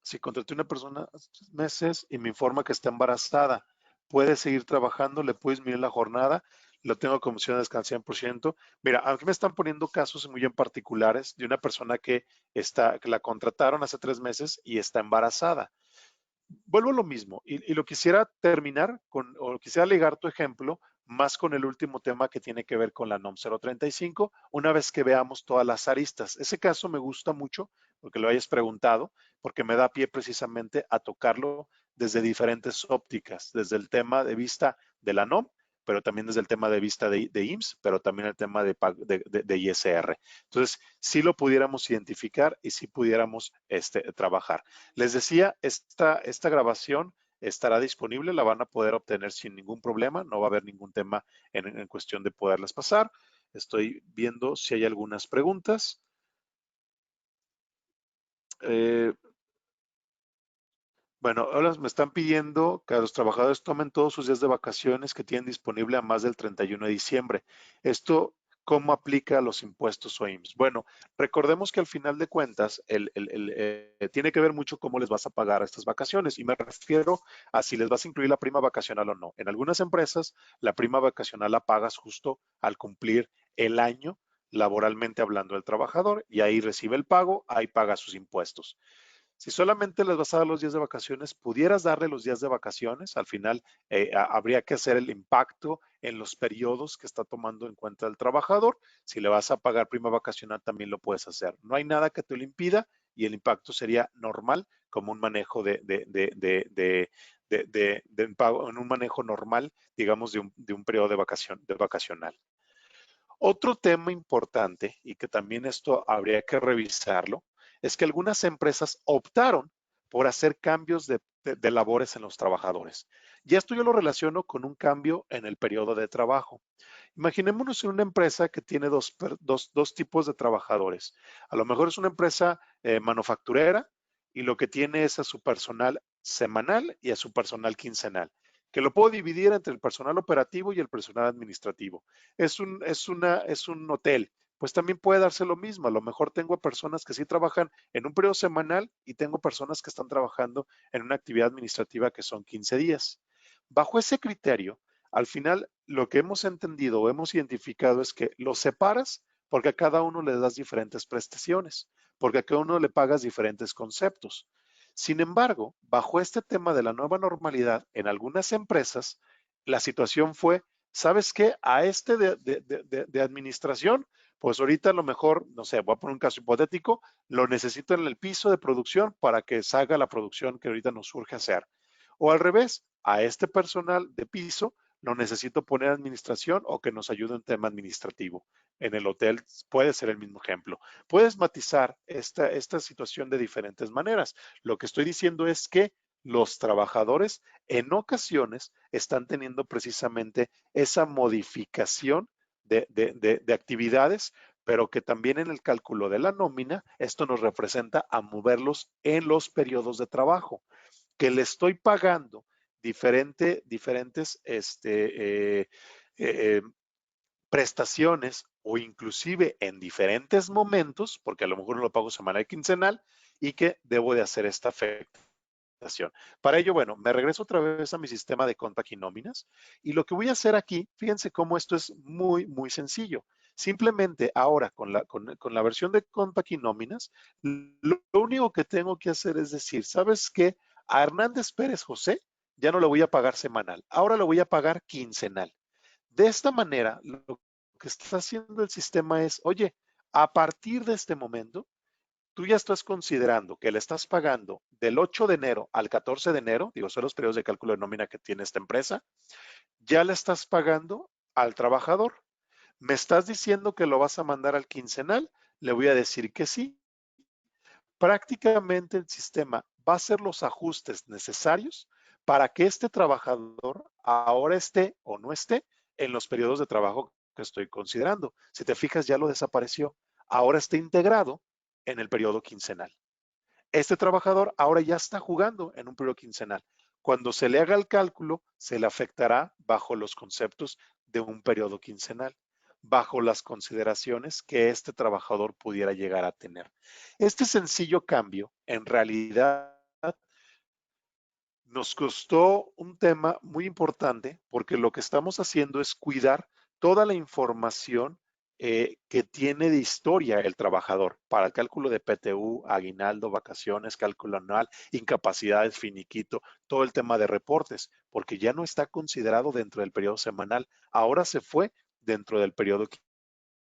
si contraté a una persona hace 3 meses y me informa que está embarazada, ¿puede seguir trabajando? ¿Le puedes medir la jornada? Lo tengo como opción de descansar 100%. Mira, aquí me están poniendo casos muy en particulares de una persona que la contrataron hace 3 meses y está embarazada. Vuelvo a lo mismo y lo quisiera terminar o quisiera alegar tu ejemplo más con el último tema que tiene que ver con la NOM 035, una vez que veamos todas las aristas. Ese caso me gusta mucho porque lo hayas preguntado, porque me da pie precisamente a tocarlo desde diferentes ópticas, desde el tema de vista de la NOM, pero también desde el tema de vista de IMSS, pero también el tema de ISR. Entonces, sí lo pudiéramos identificar y sí pudiéramos trabajar. Les decía, esta grabación estará disponible, la van a poder obtener sin ningún problema, no va a haber ningún tema en cuestión de poderlas pasar. Estoy viendo si hay algunas preguntas. Eh, Bueno, ahora me están pidiendo que los trabajadores tomen todos sus días de vacaciones que tienen disponible a más del 31 de diciembre. Esto, ¿cómo aplica a los impuestos o IMSS? Bueno, recordemos que al final de cuentas, tiene que ver mucho cómo les vas a pagar estas vacaciones. Y me refiero a si les vas a incluir la prima vacacional o no. En algunas empresas, la prima vacacional la pagas justo al cumplir el año laboralmente hablando del trabajador y ahí recibe el pago, ahí paga sus impuestos. Si solamente les vas a dar los días de vacaciones, pudieras darle los días de vacaciones. Al final, habría que hacer el impacto en los periodos que está tomando en cuenta el trabajador. Si le vas a pagar prima vacacional, también lo puedes hacer. No hay nada que te lo impida y el impacto sería normal como un manejo de pago, en un manejo normal, digamos, de un periodo de vacacional. Otro tema importante y que también esto habría que revisarlo es que algunas empresas optaron por hacer cambios de labores en los trabajadores. Y esto yo lo relaciono con un cambio en el periodo de trabajo. Imaginémonos en una empresa que tiene dos tipos de trabajadores. A lo mejor es una empresa manufacturera y lo que tiene es a su personal semanal y a su personal quincenal, que lo puedo dividir entre el personal operativo y el personal administrativo. Es un hotel, pues también puede darse lo mismo. A lo mejor tengo personas que sí trabajan en un periodo semanal y tengo personas que están trabajando en una actividad administrativa que son 15 días. Bajo ese criterio, al final lo que hemos entendido o hemos identificado es que los separas porque a cada uno le das diferentes prestaciones, porque a cada uno le pagas diferentes conceptos. Sin embargo, bajo este tema de la nueva normalidad, en algunas empresas, la situación fue, ¿sabes qué? A de administración, pues ahorita a lo mejor, no sé, voy a poner un caso hipotético, lo necesito en el piso de producción para que salga la producción que ahorita nos surge hacer. O al revés, a este personal de piso lo necesito poner administración o que nos ayude en tema administrativo. En el hotel puede ser el mismo ejemplo. Puedes matizar esta situación de diferentes maneras. Lo que estoy diciendo es que los trabajadores en ocasiones están teniendo precisamente esa modificación de actividades, pero que también en el cálculo de la nómina, esto nos representa a moverlos en los periodos de trabajo que le estoy pagando diferentes eh, prestaciones o inclusive en diferentes momentos, porque a lo mejor no lo pago semanal y quincenal, y que debo de hacer esta afectación. Para ello, bueno, me regreso otra vez a mi sistema de Compact y nóminas y lo que voy a hacer aquí, fíjense cómo esto es muy, muy sencillo. Simplemente ahora con la versión de Compact y nóminas, lo único que tengo que hacer es decir, ¿sabes qué? A Hernández Pérez José ya no le voy a pagar semanal, ahora lo voy a pagar quincenal. De esta manera, lo que está haciendo el sistema es, oye, a partir de este momento, tú ya estás considerando que le estás pagando del 8 de enero al 14 de enero, digo, son los periodos de cálculo de nómina que tiene esta empresa, ya le estás pagando al trabajador. ¿Me estás diciendo que lo vas a mandar al quincenal? Le voy a decir que sí. Prácticamente el sistema va a hacer los ajustes necesarios para que este trabajador ahora esté o no esté en los periodos de trabajo que estoy considerando. Si te fijas, ya lo desapareció. Ahora está integrado en el periodo quincenal. Este trabajador ahora ya está jugando en un periodo quincenal. Cuando se le haga el cálculo, se le afectará bajo los conceptos de un periodo quincenal, bajo las consideraciones que este trabajador pudiera llegar a tener. Este sencillo cambio, en realidad, nos costó un tema muy importante porque lo que estamos haciendo es cuidar toda la información que tiene de historia el trabajador para el cálculo de PTU, aguinaldo, vacaciones, cálculo anual, incapacidades, finiquito, todo el tema de reportes, porque ya no está considerado dentro del periodo semanal, ahora se fue dentro del periodo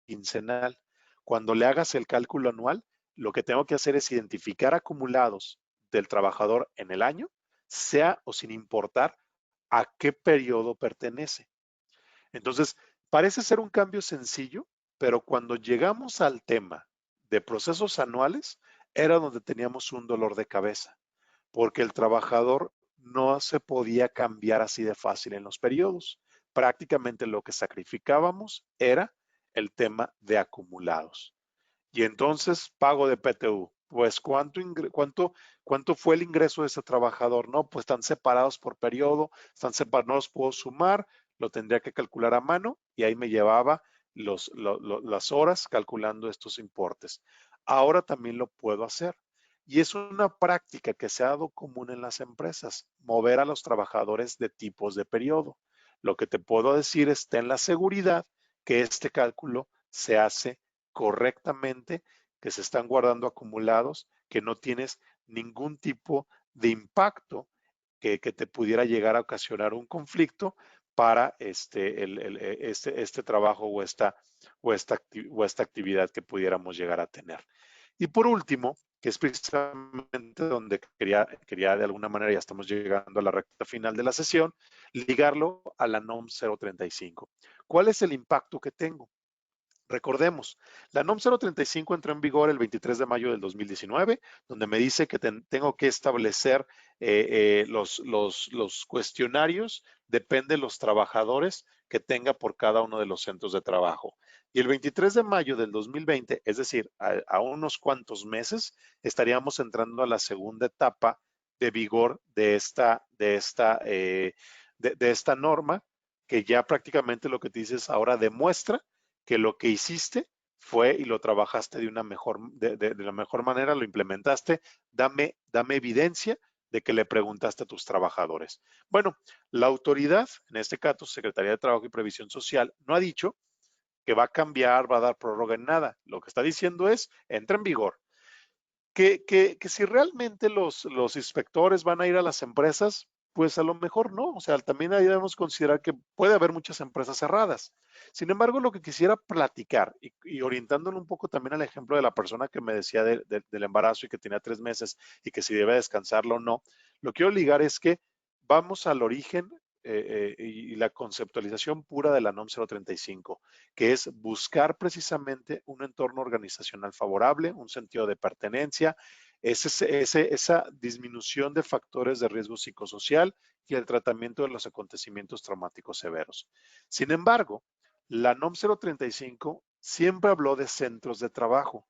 quincenal. Cuando le hagas el cálculo anual, lo que tengo que hacer es identificar acumulados del trabajador en el año, sea o sin importar a qué periodo pertenece. Entonces, parece ser un cambio sencillo, pero cuando llegamos al tema de procesos anuales, era donde teníamos un dolor de cabeza, porque el trabajador no se podía cambiar así de fácil en los periodos. Prácticamente lo que sacrificábamos era el tema de acumulados. Y entonces, pago de PTU. Pues, ¿cuánto fue el ingreso de ese trabajador? No, pues están separados por periodo, están separados, no los puedo sumar, lo tendría que calcular a mano y ahí me llevaba las horas calculando estos importes. Ahora también lo puedo hacer. Y es una práctica que se ha dado común en las empresas, mover a los trabajadores de tipos de periodo. Lo que te puedo decir es, ten la seguridad que este cálculo se hace correctamente, que se están guardando acumulados, que no tienes ningún tipo de impacto que te pudiera llegar a ocasionar un conflicto para este trabajo o esta actividad que pudiéramos llegar a tener. Y por último, que es precisamente donde quería de alguna manera, ya estamos llegando a la recta final de la sesión, ligarlo a la NOM 035. ¿Cuál es el impacto que tengo? Recordemos, la NOM 035 entró en vigor el 23 de mayo del 2019, donde me dice que tengo que establecer los cuestionarios, depende de los trabajadores que tenga por cada uno de los centros de trabajo. Y el 23 de mayo del 2020, es decir, a unos cuantos meses, estaríamos entrando a la segunda etapa de vigor de esta norma, que ya prácticamente lo que te dices ahora demuestra que lo que hiciste fue y lo trabajaste de la mejor manera, lo implementaste, dame evidencia de que le preguntaste a tus trabajadores. Bueno, la autoridad, en este caso Secretaría de Trabajo y Previsión Social, no ha dicho que va a cambiar, va a dar prórroga en nada. Lo que está diciendo es, entra en vigor. Que si realmente los inspectores van a ir a las empresas, pues a lo mejor no. O sea, también ahí debemos considerar que puede haber muchas empresas cerradas. Sin embargo, lo que quisiera platicar y orientándolo un poco también al ejemplo de la persona que me decía del embarazo y que tenía 3 meses y que si debe descansarlo o no, lo quiero ligar es que vamos al origen y la conceptualización pura de la NOM 035, que es buscar precisamente un entorno organizacional favorable, un sentido de pertenencia, esa disminución de factores de riesgo psicosocial y el tratamiento de los acontecimientos traumáticos severos. Sin embargo, la NOM 035 siempre habló de centros de trabajo.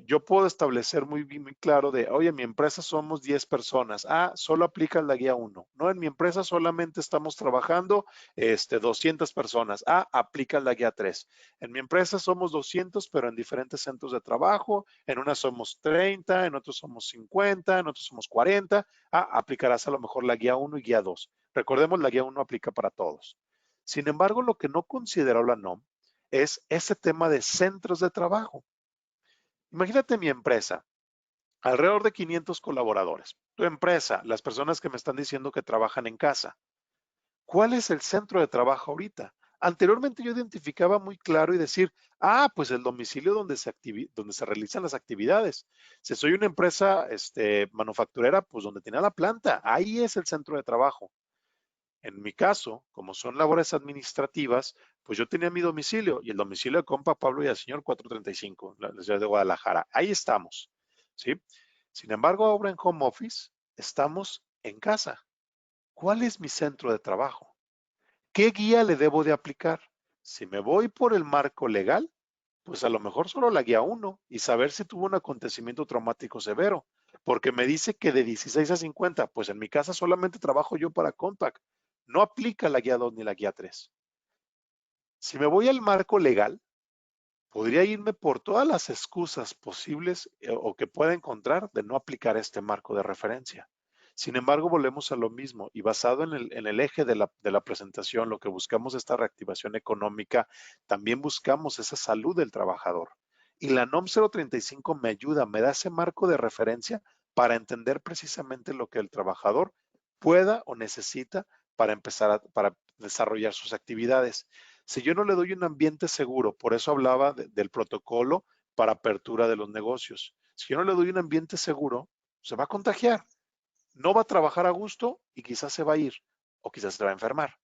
Yo puedo establecer muy claro de, oye, en mi empresa somos 10 personas. Ah, solo aplica la guía 1. No, en mi empresa solamente estamos trabajando 200 personas. Ah, aplica la guía 3. En mi empresa somos 200, pero en diferentes centros de trabajo. En una somos 30, en otros somos 50, en otros somos 40. Ah, aplicarás a lo mejor la guía 1 y guía 2. Recordemos, la guía 1 aplica para todos. Sin embargo, lo que no consideró la NOM es ese tema de centros de trabajo. Imagínate mi empresa, alrededor de 500 colaboradores. Tu empresa, las personas que me están diciendo que trabajan en casa. ¿Cuál es el centro de trabajo ahorita? Anteriormente yo identificaba muy claro y decir, pues el domicilio donde se realizan las actividades. Si soy una empresa manufacturera, pues donde tenía la planta, ahí es el centro de trabajo. En mi caso, como son labores administrativas, pues yo tenía mi domicilio y el domicilio de compa Pablo y al señor 435, la ciudad de Guadalajara. Ahí estamos, ¿sí? Sin embargo, ahora en home office estamos en casa. ¿Cuál es mi centro de trabajo? ¿Qué guía le debo de aplicar? Si me voy por el marco legal, pues a lo mejor solo la guía 1 y saber si tuvo un acontecimiento traumático severo, porque me dice que de 16 a 50, pues en mi casa solamente trabajo yo para Compact, no aplica la guía 2 ni la guía 3. Si me voy al marco legal, podría irme por todas las excusas posibles o que pueda encontrar de no aplicar este marco de referencia. Sin embargo, volvemos a lo mismo y basado en el eje de la presentación, lo que buscamos es esta reactivación económica, también buscamos esa salud del trabajador. Y la NOM 035 me ayuda, me da ese marco de referencia para entender precisamente lo que el trabajador pueda o necesita para para desarrollar sus actividades. Si yo no le doy un ambiente seguro, por eso hablaba del protocolo para apertura de los negocios. Si yo no le doy un ambiente seguro, se va a contagiar, no va a trabajar a gusto y quizás se va a ir o quizás se va a enfermar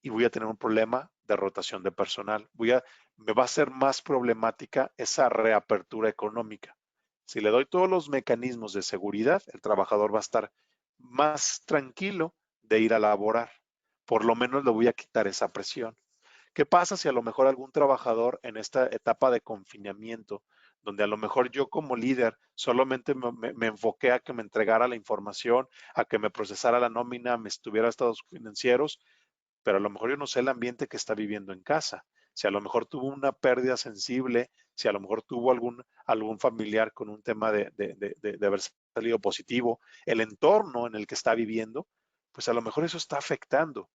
y voy a tener un problema de rotación de personal. Me va a ser más problemática esa reapertura económica. Si le doy todos los mecanismos de seguridad, el trabajador va a estar más tranquilo de ir a laborar. Por lo menos le voy a quitar esa presión. ¿Qué pasa si a lo mejor algún trabajador en esta etapa de confinamiento, donde a lo mejor yo como líder solamente me enfoqué a que me entregara la información, a que me procesara la nómina, me estuviera estados financieros, pero a lo mejor yo no sé el ambiente que está viviendo en casa? Si a lo mejor tuvo una pérdida sensible, si a lo mejor tuvo algún familiar con un tema de haber salido positivo, el entorno en el que está viviendo, pues a lo mejor eso está afectando.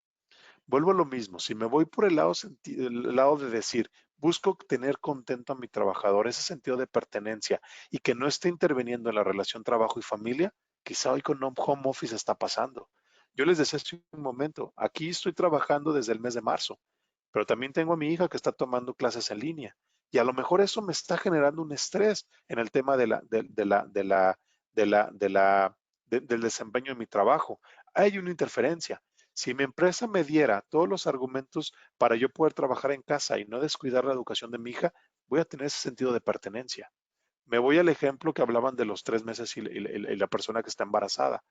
Vuelvo a lo mismo, si me voy por el lado de decir, busco tener contento a mi trabajador, ese sentido de pertenencia y que no esté interviniendo en la relación trabajo y familia, quizá hoy con home office está pasando. Yo les decía hace un momento, aquí estoy trabajando desde el mes de marzo, pero también tengo a mi hija que está tomando clases en línea y a lo mejor eso me está generando un estrés en el tema del desempeño de mi trabajo. Hay una interferencia. Si mi empresa me diera todos los argumentos para yo poder trabajar en casa y no descuidar la educación de mi hija, voy a tener ese sentido de pertenencia. Me voy al ejemplo que hablaban de los 3 meses y la persona que está embarazada.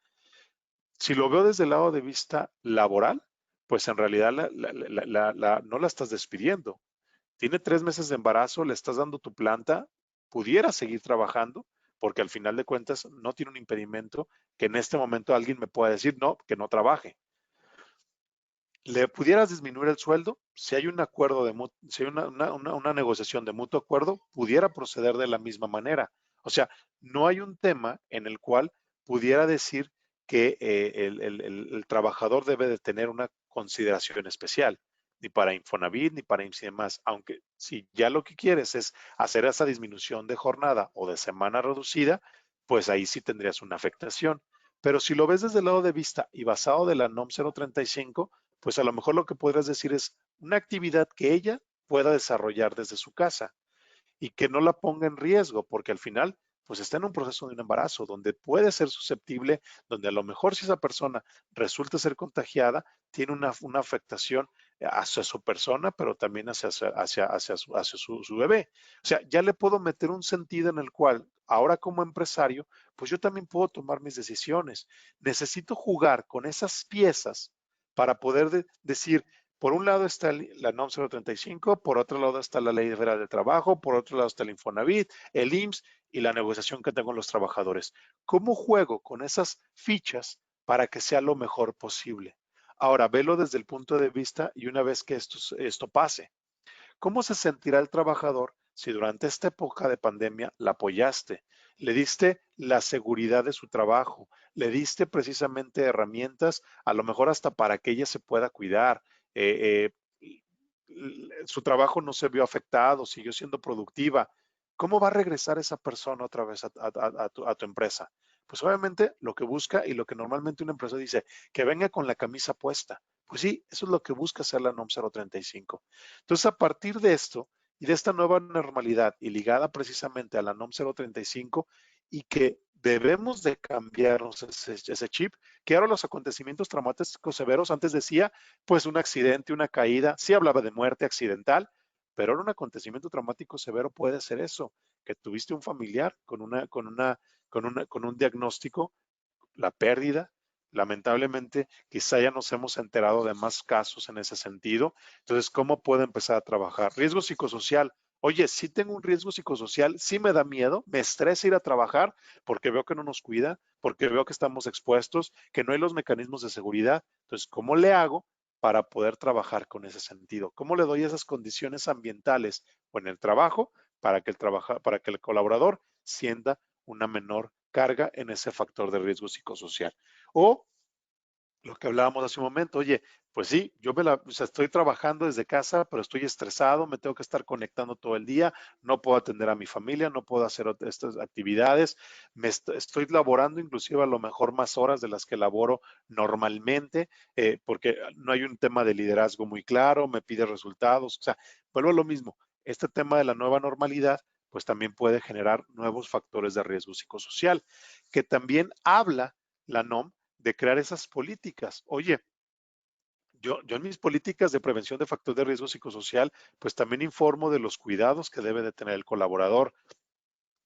Si lo veo desde el lado de vista laboral, pues en realidad no la estás despidiendo. Tiene 3 meses de embarazo, le estás dando tu planta, pudiera seguir trabajando, porque al final de cuentas no tiene un impedimento que en este momento alguien me pueda decir, no, que no trabaje. ¿Le pudieras disminuir el sueldo? Si hay un acuerdo si hay una negociación de mutuo acuerdo, pudiera proceder de la misma manera. O sea, no hay un tema en el cual pudiera decir que el trabajador debe de tener una consideración especial, ni para Infonavit, ni para IMSS y demás. Aunque si ya lo que quieres es hacer esa disminución de jornada o de semana reducida, pues ahí sí tendrías una afectación. Pero si lo ves desde el lado de vista y basado de la NOM 035, pues a lo mejor lo que podrías decir es una actividad que ella pueda desarrollar desde su casa y que no la ponga en riesgo, porque al final, pues está en un proceso de un embarazo donde puede ser susceptible, donde a lo mejor si esa persona resulta ser contagiada, tiene una afectación hacia su persona, pero también hacia su bebé. O sea, ya le puedo meter un sentido en el cual ahora como empresario, pues yo también puedo tomar mis decisiones. Necesito jugar con esas piezas para poder decir, por un lado está la NOM 035, por otro lado está la Ley Federal del Trabajo, por otro lado está el Infonavit, el IMSS y la negociación que tengo con los trabajadores. ¿Cómo juego con esas fichas para que sea lo mejor posible? Ahora, velo desde el punto de vista y una vez que esto pase, ¿cómo se sentirá el trabajador si durante esta época de pandemia la apoyaste? Le diste la seguridad de su trabajo, le diste precisamente herramientas, a lo mejor hasta para que ella se pueda cuidar. Su trabajo no se vio afectado, siguió siendo productiva. ¿Cómo va a regresar esa persona otra vez a tu empresa? Pues obviamente lo que busca y lo que normalmente una empresa dice, que venga con la camisa puesta. Pues sí, eso es lo que busca hacer la NOM 035. Entonces, a partir de esto y de esta nueva normalidad y ligada precisamente a la NOM 035 y que debemos de cambiarnos ese chip, que ahora los acontecimientos traumáticos severos, antes decía, pues un accidente, una caída, sí hablaba de muerte accidental, pero ahora un acontecimiento traumático severo puede ser eso, que tuviste un familiar con un diagnóstico, la pérdida. Lamentablemente, quizá ya nos hemos enterado de más casos en ese sentido. Entonces, ¿cómo puedo empezar a trabajar? Riesgo psicosocial. Oye, sí tengo un riesgo psicosocial, sí me da miedo, me estresa ir a trabajar porque veo que no nos cuida, porque veo que estamos expuestos, que no hay los mecanismos de seguridad. Entonces, ¿cómo le hago para poder trabajar con ese sentido? ¿Cómo le doy esas condiciones ambientales o en el trabajo para que el colaborador sienta una menor carga en ese factor de riesgo psicosocial. O lo que hablábamos hace un momento, oye, pues sí, o sea, estoy trabajando desde casa, pero estoy estresado, me tengo que estar conectando todo el día, no puedo atender a mi familia, no puedo hacer estas actividades, estoy laborando inclusive a lo mejor más horas de las que laboro normalmente, porque no hay un tema de liderazgo muy claro, me pide resultados, o sea, vuelvo a lo mismo, este tema de la nueva normalidad, pues también puede generar nuevos factores de riesgo psicosocial, que también habla la NOM de crear esas políticas. Oye, yo en mis políticas de prevención de factores de riesgo psicosocial, pues también informo de los cuidados que debe de tener el colaborador.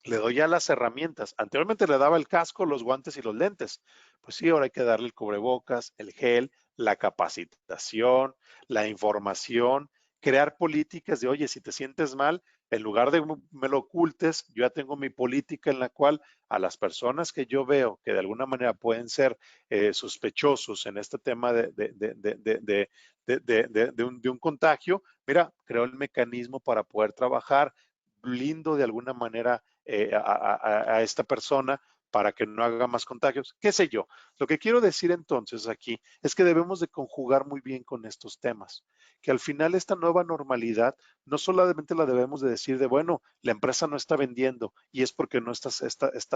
Le doy ya las herramientas. Anteriormente le daba el casco, los guantes y los lentes. Pues sí, ahora hay que darle el cubrebocas, el gel, la capacitación, la información, crear políticas de, oye, si te sientes mal, en lugar de me lo ocultes, yo ya tengo mi política en la cual a las personas que yo veo que de alguna manera pueden ser sospechosos en este tema de un contagio, mira, creo el mecanismo para poder trabajar, blindo de alguna manera a esta persona para que no haga más contagios, qué sé yo. Lo que quiero decir entonces aquí es que debemos de conjugar muy bien con estos temas, que al final esta nueva normalidad no solamente la debemos de decir de, bueno, la empresa no está vendiendo y es porque no está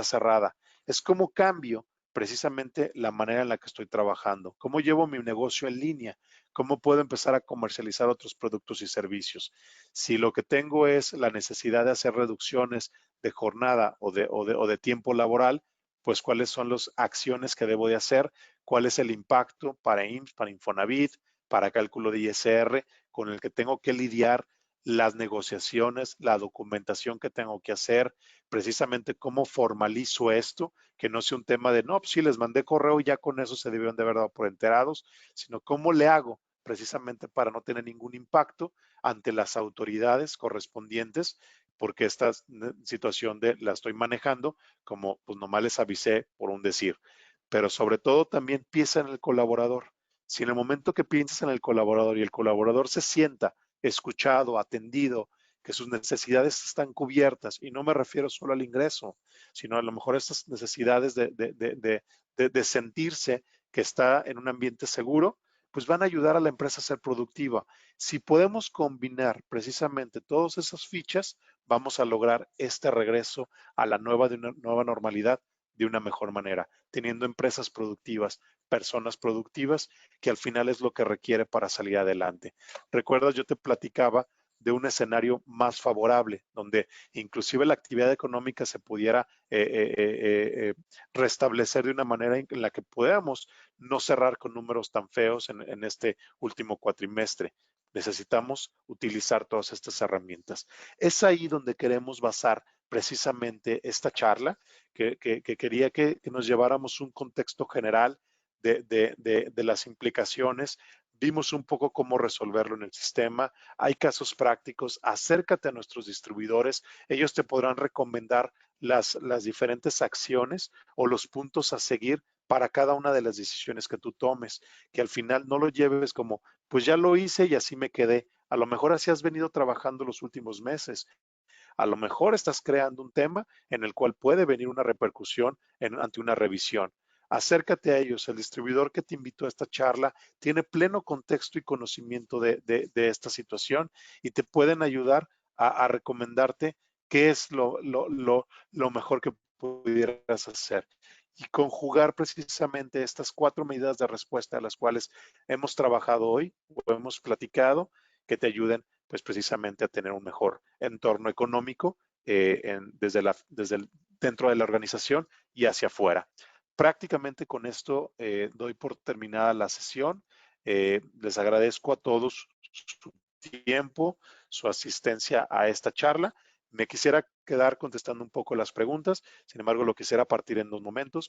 cerrada, es como cambio precisamente la manera en la que estoy trabajando, cómo llevo mi negocio en línea, cómo puedo empezar a comercializar otros productos y servicios. Si lo que tengo es la necesidad de hacer reducciones de jornada o de tiempo laboral, pues cuáles son las acciones que debo de hacer, cuál es el impacto para IMSS, para Infonavit, para cálculo de ISR, con el que tengo que lidiar, las negociaciones, la documentación que tengo que hacer, precisamente cómo formalizo esto, que no sea un tema de, no, pues sí, les mandé correo y ya con eso se debieron de haber dado por enterados, sino cómo le hago precisamente para no tener ningún impacto ante las autoridades correspondientes, porque esta situación la estoy manejando como pues nomás les avisé por un decir. Pero sobre todo también piensa en el colaborador. Si en el momento que piensas en el colaborador y el colaborador se sienta escuchado, atendido, que sus necesidades están cubiertas, y no me refiero solo al ingreso, sino a lo mejor estas necesidades de sentirse que está en un ambiente seguro, pues van a ayudar a la empresa a ser productiva. Si podemos combinar precisamente todas esas fichas, vamos a lograr este regreso a la nueva normalidad de una mejor manera, teniendo empresas productivas, personas productivas, que al final es lo que requiere para salir adelante. Recuerdas, yo te platicaba de un escenario más favorable, donde inclusive la actividad económica se pudiera restablecer de una manera en la que podamos no cerrar con números tan feos en este último cuatrimestre. Necesitamos utilizar todas estas herramientas. Es ahí donde queremos basar precisamente esta charla, que quería que nos lleváramos un contexto general de las implicaciones. Vimos un poco cómo resolverlo en el sistema. Hay casos prácticos. Acércate a nuestros distribuidores. Ellos te podrán recomendar las diferentes acciones o los puntos a seguir para cada una de las decisiones que tú tomes, que al final no lo lleves como, pues ya lo hice y así me quedé. A lo mejor así has venido trabajando los últimos meses. A lo mejor estás creando un tema en el cual puede venir una repercusión ante una revisión. Acércate a ellos. El distribuidor que te invitó a esta charla tiene pleno contexto y conocimiento de esta situación y te pueden ayudar a recomendarte qué es lo mejor que pudieras hacer y conjugar precisamente estas 4 medidas de respuesta a las cuales hemos trabajado hoy o hemos platicado, que te ayuden pues precisamente a tener un mejor entorno económico dentro de la organización y hacia afuera. Prácticamente con esto doy por terminada la sesión. Les agradezco a todos su tiempo, su asistencia a esta charla. Me quisiera quedar contestando un poco las preguntas, sin embargo lo quisiera partir en 2 momentos.